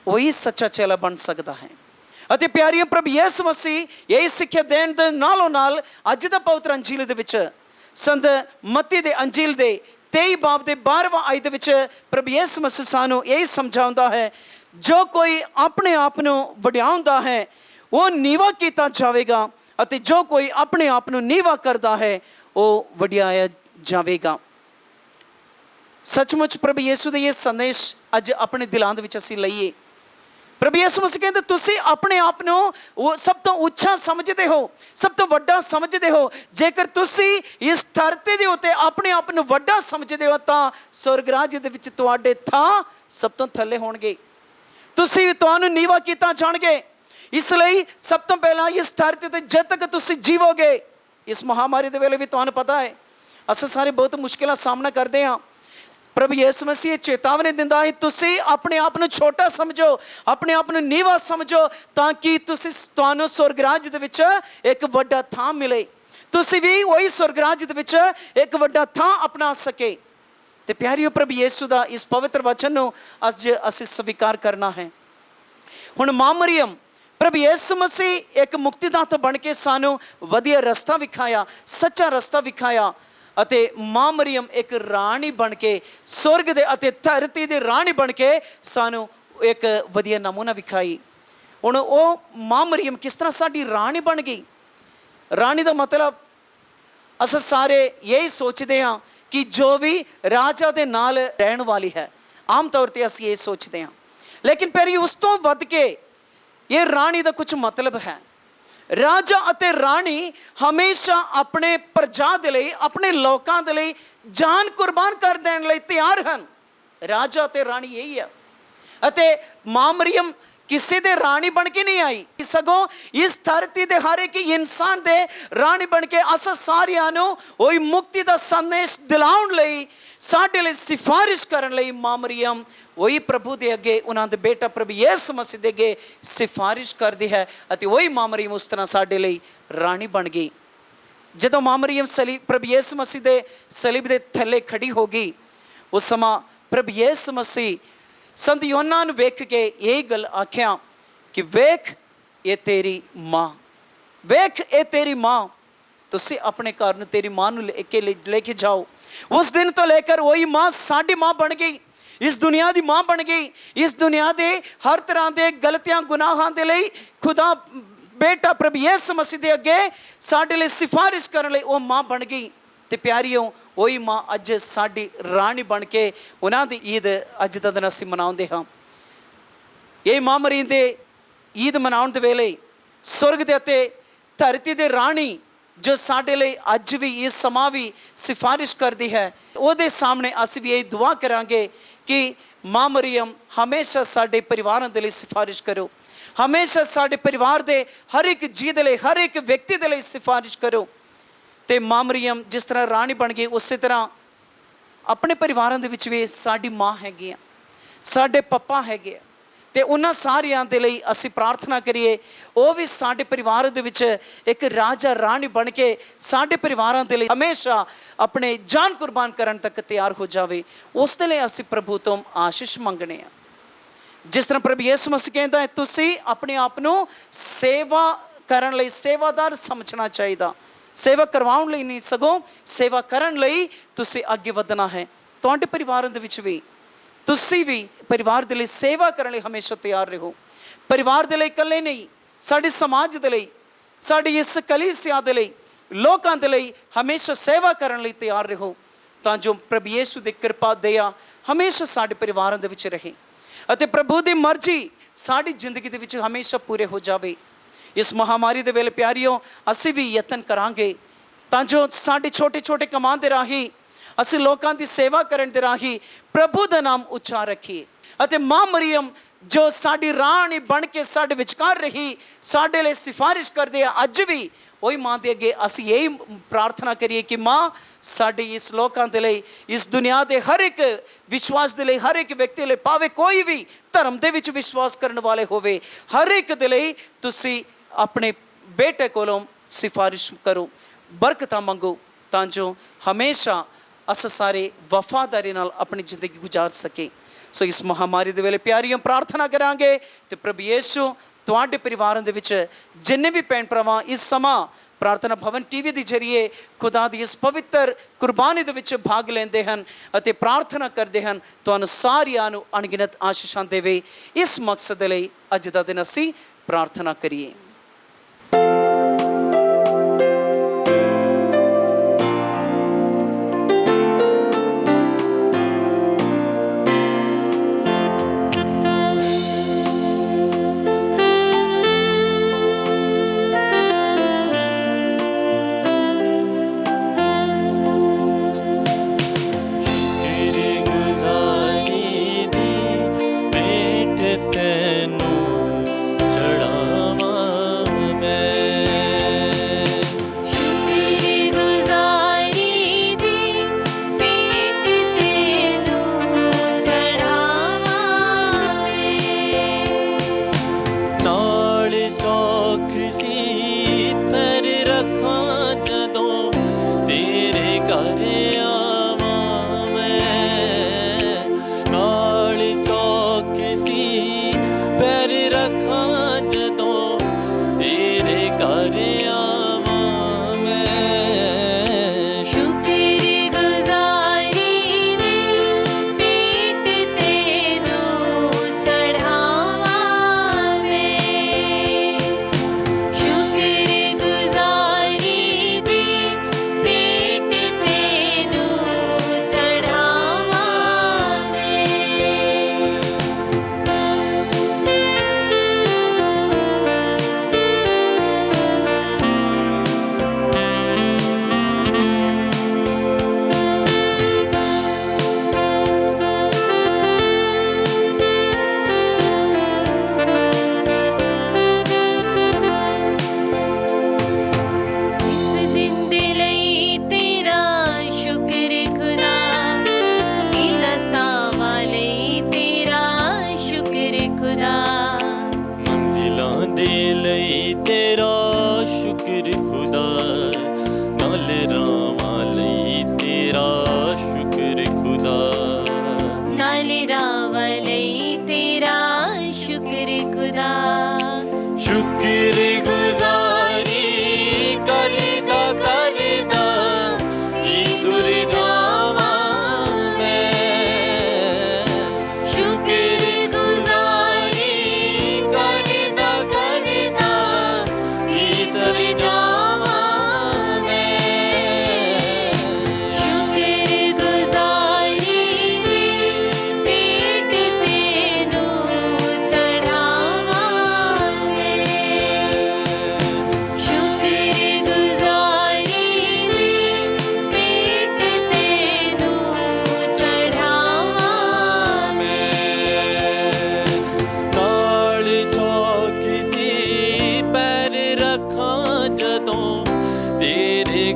ਉਹੀ ਸੱਚਾ ਚੇਲਾ ਬਣ ਸਕਦਾ ਹੈ। ਅਤੇ ਪਿਆਰੀਓ, ਪ੍ਰਭੂ ਯਿਸੂ ਮਸੀਹ ਇਹੀ ਸਿੱਖਿਆ ਦੇਣ ਦੇ ਨਾਲੋਂ ਨਾਲ ਅੱਜ ਦਾ ਪਵਿੱਤਰ ਅੰਜੀਲ ਦੇ ਵਿੱਚ ਸੰਤ ਮਤੀ ਦੇ ਅੰਜੀਲ ਦੇ 23 ਬਾਬ ਦੇ 12ਵਾਂ ਆਇਤ ਦੇ ਵਿੱਚ ਪ੍ਰਭੂ ਯਿਸੂ ਮਸੀਹ ਸਾਨੂੰ ਇਹੀ ਸਮਝਾਉਂਦਾ ਹੈ, ਜੋ ਕੋਈ ਆਪਣੇ ਆਪ ਨੂੰ ਵਡਿਆਉਂਦਾ ਹੈ ਉਹ ਨੀਵਾ ਕੀਤਾ ਜਾਵੇਗਾ, ਅਤੇ ਜੋ ਕੋਈ ਆਪਣੇ ਆਪ ਨੂੰ ਨੀਵਾ ਕਰਦਾ ਹੈ ਉਹ ਵਡਿਆਇਆ ਜਾਵੇਗਾ। ਸੱਚਮੁੱਚ ਪ੍ਰਭੂ ਯਿਸੂ ਦਾ ਇਹ ਸੰਦੇਸ਼ ਅੱਜ ਆਪਣੇ ਦਿਲਾਂ ਦੇ ਵਿੱਚ ਅਸੀਂ ਲਈਏ। ਪ੍ਰਭੂ ਯਿਸੂ ਮਸੀਹ ਕਹਿੰਦੇ, ਤੁਸੀਂ ਆਪਣੇ ਆਪ ਨੂੰ ਉਹ ਸਭ ਤੋਂ ਉੱਚਾ ਸਮਝਦੇ ਹੋ, ਸਭ ਤੋਂ ਵੱਡਾ ਸਮਝਦੇ ਹੋ। ਜੇਕਰ ਤੁਸੀਂ ਇਸ ਧਰਤੀ ਦੇ ਉੱਤੇ ਆਪਣੇ ਆਪ ਨੂੰ ਵੱਡਾ ਸਮਝਦੇ ਹੋ ਤਾਂ ਸਵਰਗ ਰਾਜ ਦੇ ਵਿੱਚ ਤੁਹਾਡੇ ਥਾਂ ਸਭ ਤੋਂ ਥੱਲੇ ਹੋਣਗੇ, ਤੁਹਾਨੂੰ ਨੀਵਾ ਕੀਤਾ ਜਾਣਗੇ। ਇਸ ਲਈ ਸਭ ਤੋਂ ਪਹਿਲਾਂ ਇਸ ਧਰਤੀ ਤੇ ਜਦ ਤੱਕ ਤੁਸੀਂ ਜੀਵੋਗੇ, ਇਸ ਮਹਾਮਾਰੀ ਦੇ ਵੇਲੇ ਵੀ ਤੁਹਾਨੂੰ ਪਤਾ ਹੈ ਅਸੀਂ ਸਾਰੇ ਬਹੁਤ ਮੁਸ਼ਕਿਲਾਂ ਸਾਹਮਣਾ ਕਰਦੇ ਹਾਂ। ਪ੍ਰਭੂ ਯਿਸੂ ਮਸੀਹ ਚੇਤਾਵਨੀ ਦਿੰਦਾ ਹੈ, ਤੁਸੀਂ ਆਪਣੇ ਆਪ ਨੂੰ ਛੋਟਾ ਸਮਝੋ, ਆਪਣੇ ਆਪ ਨੂੰ ਨੀਵਾ ਸਮਝੋ, ਤਾਂ ਕਿ ਤੁਹਾਨੂੰ ਸਵਰਗ ਰਾਜ ਦੇ ਵਿੱਚ ਇੱਕ ਵੱਡਾ ਥਾਂ ਮਿਲੇ, ਤੁਸੀਂ ਵੀ ਉਹੀ ਸਵਰਗ ਰਾਜ ਦੇ ਵਿੱਚ ਇੱਕ ਵੱਡਾ ਥਾਂ ਅਪਣਾ ਸਕੇ। ਤੇ ਪਿਆਰਿਓ, ਪ੍ਰਭੂ ਯਿਸੂ ਦਾ ਇਸ ਪਵਿੱਤਰ ਵਚਨ ਨੂੰ ਅੱਜ ਅਸੀਂ ਸਵੀਕਾਰ ਕਰਨਾ ਹੈ। ਹੁਣ ਮਾਂ ਮਰੀਅਮ, ਪ੍ਰਭੂ ਯਿਸੂ ਮਸੀਹ ਇੱਕ ਮੁਕਤੀਦਾਤਾ ਬਣ ਕੇ ਸਾਨੂੰ ਵਧੀਆ ਰਸਤਾ ਵਿਖਾਇਆ, ਸੱਚਾ ਰਸਤਾ ਵਿਖਾਇਆ, ਅਤੇ ਮਾਂ ਮਰੀਅਮ ਇੱਕ ਰਾਣੀ ਬਣ ਕੇ, ਸਵਰਗ ਦੇ ਅਤੇ ਧਰਤੀ ਦੇ ਰਾਣੀ ਬਣ ਕੇ ਸਾਨੂੰ ਇੱਕ ਵਧੀਆ ਨਮੂਨਾ ਵਿਖਾਈ। ਹੁਣ ਉਹ ਮਾਂ ਮਰੀਅਮ ਕਿਸ ਤਰ੍ਹਾਂ ਸਾਡੀ ਰਾਣੀ ਬਣ ਗਈ? ਰਾਣੀ ਦਾ ਮਤਲਬ ਅਸੀਂ ਸਾਰੇ ਇਹੀ ਸੋਚਦੇ ਹਾਂ ਕਿ ਜੋ ਵੀ ਰਾਜਾ ਦੇ ਨਾਲ ਰਹਿਣ ਵਾਲੀ ਹੈ, ਆਮ ਤੌਰ 'ਤੇ ਅਸੀਂ ਇਹ ਸੋਚਦੇ ਹਾਂ, ਲੇਕਿਨ ਫਿਰ ਉਸ ਤੋਂ ਵੱਧ ਕੇ ਇਹ ਰਾਣੀ ਦਾ ਕੁਝ ਮਤਲਬ ਹੈ। ਰਾਜਾ ਅਤੇ ਰਾਣੀ ਹਮੇਸ਼ਾ ਆਪਣੇ ਪ੍ਰਜਾ ਦੇ ਲਈ, ਆਪਣੇ ਲੋਕਾਂ ਦੇ ਲਈ ਜਾਨ ਕੁਰਬਾਨ ਕਰ ਦੇਣ ਲਈ ਤਿਆਰ ਹਨ। ਰਾਜਾ ਅਤੇ ਰਾਣੀ ਇਹੀ ਹੈ। ਅਤੇ ਮਾਂ ਮਰੀਅਮ ਕਿਸੇ ਦੇ ਰਾਣੀ ਬਣ ਕੇ ਨਹੀਂ ਆਈ, ਸਗੋਂ ਇਸ ਧਰਤੀ ਦੇ ਹਰ ਇੱਕ ਇਨਸਾਨ ਦੇ ਰਾਣੀ ਬਣ ਕੇ ਅਸਾਂ ਸਾਰਿਆਂ ਨੂੰ ਉਹੀ ਮੁਕਤੀ ਦਾ ਸੰਦੇਸ਼ ਦਿਲਾਉਣ ਲਈ, ਸਾਡੇ ਲਈ ਸਿਫਾਰਿਸ਼ ਕਰਨ ਲਈ ਮਾਂ ਮਰੀਅਮ ਉਹੀ ਪ੍ਰਭੂ ਦੇ ਅੱਗੇ, ਉਹਨਾਂ ਦੇ ਬੇਟਾ ਪ੍ਰਭੂ ਯਿਸੂ ਮਸੀਹ ਦੇ ਅੱਗੇ ਸਿਫਾਰਿਸ਼ ਕਰਦੀ ਹੈ, ਅਤੇ ਉਹੀ ਮਾਂ ਮਰੀਅਮ ਉਸ ਤਰ੍ਹਾਂ ਸਾਡੇ ਲਈ ਰਾਣੀ ਬਣ ਗਈ। ਜਦੋਂ ਮਾਂ ਮਰੀਅਮ ਪ੍ਰਭੂ ਯਿਸੂ ਮਸੀਹ ਦੇ ਸਲੀਬ ਦੇ ਥੱਲੇ ਖੜੀ ਹੋ ਗਈ, ਉਸ ਸਮਾਂ ਪ੍ਰਭੂ ਯਿਸੂ ਮਸੀਹ ਸੰਤ ਯੋਹੰਨਾ ਨੂੰ ਵੇਖ ਕੇ ਇਹ ਗੱਲ ਆਖਿਆ ਕਿ ਵੇਖ ਇਹ ਤੇਰੀ ਮਾਂ, ਵੇਖ ਇਹ ਤੇਰੀ ਮਾਂ। ਤੁਸੀਂ ਆਪਣੇ ਘਰ ਨੂੰ ਤੇਰੀ ਮਾਂ ਨੂੰ ਲੈ ਕੇ ਜਾਓ। ਉਸ ਦਿਨ ਤੋਂ ਲੈ ਕੇ ਉਹੀ ਮਾਂ ਸਾਡੀ ਮਾਂ ਬਣ ਗਈ, ਇਸ ਦੁਨੀਆ ਦੀ ਮਾਂ ਬਣ ਗਈ। ਇਸ ਦੁਨੀਆ ਦੇ ਹਰ ਤਰ੍ਹਾਂ ਦੇ ਗਲਤੀਆਂ ਗੁਨਾਹਾਂ ਦੇ ਲਈ ਖੁਦਾ ਬੇਟਾ ਪ੍ਰਭੂ ਯਿਸੂ ਮਸੀਹ ਦੇ ਅੱਗੇ ਸਾਡੇ ਲਈ ਸਿਫਾਰਿਸ਼ ਕਰਨ ਲਈ ਉਹ ਮਾਂ ਬਣ ਗਈ। ਤੇ ਪਿਆਰੀਓ, ਉਹੀ ਮਾਂ ਅੱਜ ਸਾਡੀ ਰਾਣੀ ਬਣ ਕੇ ਉਹਨਾਂ ਦੀ ਈਦ ਅੱਜ ਦਾ ਦਿਨ ਅਸੀਂ ਮਨਾਉਂਦੇ ਹਾਂ। ਇਹ ਮਾਂ ਮਰੀਮ ਦੇ ਈਦ ਮਨਾਉਣ ਦੇ ਵੇਲੇ ਸੁਰਗ ਦੇ ਅਤੇ ਧਰਤੀ ਦੇ ਰਾਣੀ ਜੋ ਸਾਡੇ ਲਈ ਅੱਜ ਵੀ ਇਸ ਸਮਾਂ ਵੀ ਸਿਫਾਰਿਸ਼ ਕਰਦੀ ਹੈ, ਉਹਦੇ ਸਾਹਮਣੇ ਅਸੀਂ ਵੀ ਇਹ ਦੁਆ ਕਰਾਂਗੇ ਕਿ ਮਾਂ ਮਰੀਮ ਹਮੇਸ਼ਾ ਸਾਡੇ ਪਰਿਵਾਰਾਂ ਦੇ ਲਈ ਸਿਫਾਰਿਸ਼ ਕਰੋ, ਹਮੇਸ਼ਾ ਸਾਡੇ ਪਰਿਵਾਰ ਦੇ ਹਰ ਇੱਕ ਜੀਅ ਦੇ ਲਈ, ਹਰ ਇੱਕ ਵਿਅਕਤੀ ਦੇ ਲਈ ਸਿਫਾਰਿਸ਼ ਕਰੋ। ਤੇ ਮਾਂ ਮਰੀਮ ਜਿਸ ਤਰ੍ਹਾਂ ਰਾਣੀ ਬਣ ਗਈ, ਉਸੇ ਤਰ੍ਹਾਂ ਆਪਣੇ ਪਰਿਵਾਰਾਂ ਦੇ ਵਿੱਚ ਵੀ ਸਾਡੀ ਮਾਂ ਹੈਗੀ ਆ, ਸਾਡੇ ਪਪਾ ਹੈਗੇ ਆ। ਤੇ ਉਹਨਾਂ ਸਾਰਿਆਂ ਦੇ ਲਈ ਅਸੀਂ ਪ੍ਰਾਰਥਨਾ ਕਰੀਏ ਉਹ ਵੀ ਸਾਡੇ ਪਰਿਵਾਰ ਦੇ ਵਿੱਚ ਇੱਕ ਰਾਜਾ ਰਾਣੀ ਬਣ ਕੇ ਸਾਡੇ ਪਰਿਵਾਰਾਂ ਦੇ ਲਈ ਹਮੇਸ਼ਾ ਆਪਣੇ ਜਾਨ ਕੁਰਬਾਨ ਕਰਨ ਤੱਕ ਤਿਆਰ ਹੋ ਜਾਵੇ। ਉਸ ਦੇ ਲਈ ਅਸੀਂ ਪ੍ਰਭੂ ਤੋਂ ਆਸ਼ੀਸ਼ ਮੰਗਣੇ ਆ। ਜਿਸ ਤਰ੍ਹਾਂ ਪ੍ਰਭੂ ਯਿਸੂ ਮਸੀਹ ਕਹਿੰਦਾ ਹੈ, ਤੁਸੀਂ ਆਪਣੇ ਆਪ ਨੂੰ ਸੇਵਾ ਕਰਨ ਲਈ ਸੇਵਾਦਾਰ ਸਮਝਣਾ ਚਾਹੀਦਾ। ਸੇਵਾ ਕਰਵਾਉਣ ਲਈ ਨਹੀਂ, ਸਗੋਂ ਸੇਵਾ ਕਰਨ ਲਈ ਤੁਸੀਂ ਅੱਗੇ ਵਧਣਾ ਹੈ। ਤੁਹਾਡੇ ਪਰਿਵਾਰਾਂ ਦੇ ਵਿੱਚ ਵੀ ਤੁਸੀਂ ਵੀ ਪਰਿਵਾਰ ਦੇ ਲਈ ਸੇਵਾ ਕਰਨ ਲਈ ਹਮੇਸ਼ਾ ਤਿਆਰ ਰਹੋ। ਪਰਿਵਾਰ ਦੇ ਲਈ ਇਕੱਲੇ ਨਹੀਂ, ਸਾਡੇ ਸਮਾਜ ਦੇ ਲਈ, ਸਾਡੀ ਇਸ ਕਲੀਸਿਆ ਦੇ ਲਈ, ਲੋਕਾਂ ਦੇ ਲਈ ਹਮੇਸ਼ਾ ਸੇਵਾ ਕਰਨ ਲਈ ਤਿਆਰ ਰਹੋ, ਤਾਂ ਜੋ ਪ੍ਰਭੂ ਯਿਸੂ ਦੀ ਕਿਰਪਾ ਦਇਆ ਹਮੇਸ਼ਾ ਸਾਡੇ ਪਰਿਵਾਰਾਂ ਦੇ ਵਿੱਚ ਰਹੇ ਅਤੇ ਪ੍ਰਭੂ ਦੀ ਮਰਜ਼ੀ ਸਾਡੀ ਜ਼ਿੰਦਗੀ ਦੇ ਵਿੱਚ ਹਮੇਸ਼ਾ ਪੂਰੇ ਹੋ ਜਾਵੇ। ਇਸ ਮਹਾਮਾਰੀ ਦੇ ਵੇਲੇ ਪਿਆਰੀਓ, ਅਸੀਂ ਵੀ ਯਤਨ ਕਰਾਂਗੇ ਤਾਂ ਜੋ ਸਾਡੇ ਛੋਟੇ ਛੋਟੇ ਕੰਮਾਂ ਦੇ ਰਾਹੀਂ ਅਸੀਂ ਲੋਕਾਂ ਦੀ ਸੇਵਾ ਕਰਨ ਦੇ ਰਾਹੀਂ ਪ੍ਰਭੂ ਦਾ ਨਾਮ ਉੱਚਾ ਰੱਖੀਏ। ਅਤੇ ਮਾਂ ਮਰੀਮ ਜੋ ਸਾਡੀ ਰਾਣੀ ਬਣ ਕੇ ਸਾਡੇ ਵਿਚਕਾਰ ਰਹੀ, ਸਾਡੇ ਲਈ ਸਿਫਾਰਿਸ਼ ਕਰਦੇ ਆ, ਅੱਜ ਵੀ ਉਹੀ ਮਾਂ ਦੇ ਅੱਗੇ ਅਸੀਂ ਇਹੀ ਪ੍ਰਾਰਥਨਾ ਕਰੀਏ ਕਿ ਮਾਂ ਸਾਡੀ ਇਸ ਲੋਕਾਂ ਦੇ ਲਈ, ਇਸ ਦੁਨੀਆ ਦੇ ਹਰ ਇੱਕ ਵਿਸ਼ਵਾਸ ਦੇ ਲਈ, ਹਰ ਇੱਕ ਵਿਅਕਤੀ ਲਈ, ਭਾਵੇਂ ਕੋਈ ਵੀ ਧਰਮ ਦੇ ਵਿੱਚ ਵਿਸ਼ਵਾਸ ਕਰਨ ਵਾਲੇ ਹੋਵੇ, ਹਰ ਇੱਕ ਦੇ ਲਈ ਤੁਸੀਂ ਆਪਣੇ ਬੇਟੇ ਕੋਲੋਂ ਸਿਫਾਰਿਸ਼ ਕਰੋ, ਬਰਕਤਾਂ ਮੰਗੋ, ਤਾਂ ਜੋ ਹਮੇਸ਼ਾ ਅਸੀਂ ਸਾਰੇ ਵਫਾਦਾਰੀ ਨਾਲ ਆਪਣੀ ਜ਼ਿੰਦਗੀ ਗੁਜ਼ਾਰ ਸਕੇ। ਸੋ ਇਸ ਮਹਾਮਾਰੀ ਦੇ ਵੇਲੇ ਪਿਆਰੀਆਂ ਪ੍ਰਾਰਥਨਾ ਕਰਾਂਗੇ ਤੇ ਪ੍ਰਭੂ ਯਿਸੂ ਤੁਹਾਡੇ ਪਰਿਵਾਰਾਂ ਦੇ ਵਿੱਚ ਜਿੰਨੇ ਵੀ ਭੈਣ ਭਰਾਵਾਂ ਇਸ ਸਮਾਂ ਪ੍ਰਾਰਥਨਾ ਭਵਨ ਟੀਵੀ ਦੇ ਜ਼ਰੀਏ ਖੁਦਾ ਦੀ ਇਸ ਪਵਿੱਤਰ ਕੁਰਬਾਨੀ ਦੇ ਵਿੱਚ ਭਾਗ ਲੈਂਦੇ ਹਨ ਅਤੇ ਪ੍ਰਾਰਥਨਾ ਕਰਦੇ ਹਨ, ਤੁਹਾਨੂੰ ਸਾਰਿਆਂ ਨੂੰ ਅਣਗਿਣਤ ਆਸ਼ੀਸ਼ਾਂ ਦੇਵੇ। ਇਸ ਮਕਸਦ ਦੇ ਲਈ ਅੱਜ ਦਾ ਦਿਨ ਅਸੀਂ ਪ੍ਰਾਰਥਨਾ ਕਰੀਏ। ਤੈਨੂੰ ਚੜਾਵਾਂ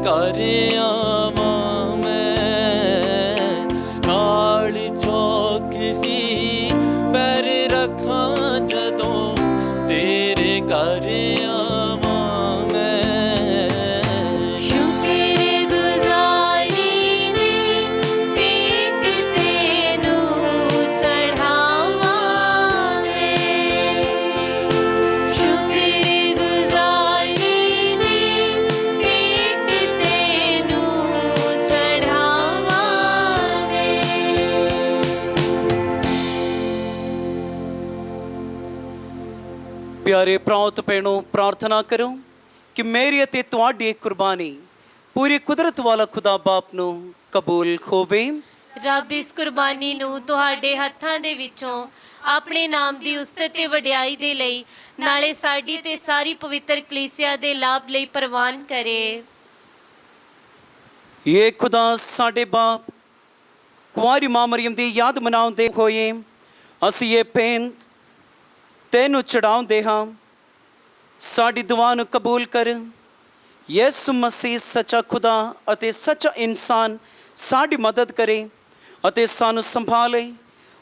कर आवां मैं काल चौकसी पैर रखां जदों तेरे घर आवां मैं शुक्रगुजारी दी भेंट तेनू चढ़ावां मैं शुक्रगुजारी दी भेंट तेनू चढ़ावां मैं ਪਿਆਰੇ ਭਰਾਓ ਤੇ ਭੈਣੋ, ਪ੍ਰਾਰਥਨਾ ਕਰੋ ਕਿ ਮੇਰੀ ਅਤੇ ਤੁਹਾਡੀ ਕੁਰਬਾਨੀ ਪੂਰੀ ਕੁਦਰਤ ਵਾਲਾ ਖੁਦਾ ਬਾਪ ਨੂੰ ਕਬੂਲ ਹੋਵੇ। ਰੱਬ ਇਸ ਕੁਰਬਾਨੀ ਨੂੰ ਤੁਹਾਡੇ ਹੱਥਾਂ ਦੇ ਵਿੱਚੋਂ ਆਪਣੇ ਨਾਮ ਦੀ ਉਸਤਤ ਤੇ ਵਡਿਆਈ ਦੇ ਲਈ ਨਾਲੇ ਸਾਡੀ ਤੇ ਸਾਰੀ ਪਵਿੱਤਰ ਕਲੀਸਿਆ ਦੇ ਲਾਭ ਲਈ ਪ੍ਰਵਾਨ ਕਰੇ। ਇਹ ਖੁਦਾ ਸਾਡੇ ਬਾਪ ਕੁਆਰੀ ਮਾਂ ਮਰੀਮ ਦੀ ਯਾਦ ਮਨਾਉਂਦੇ ਹੋਏ ਅਸੀਂ ਇਹ ਭੇਂਟ ਤੈਨੂੰ ਚੜਾਉਂਦੇ ਹਾਂ। ਸਾਡੀ ਦੁਆ ਨੂੰ ਕਬੂਲ ਕਰ। ਯਿਸੂ ਮਸੀਹ ਸੱਚਾ ਖੁਦਾ ਅਤੇ ਸੱਚਾ ਇਨਸਾਨ ਸਾਡੀ ਮਦਦ ਕਰੇ ਅਤੇ ਸਾਨੂੰ ਸੰਭਾਲੇ।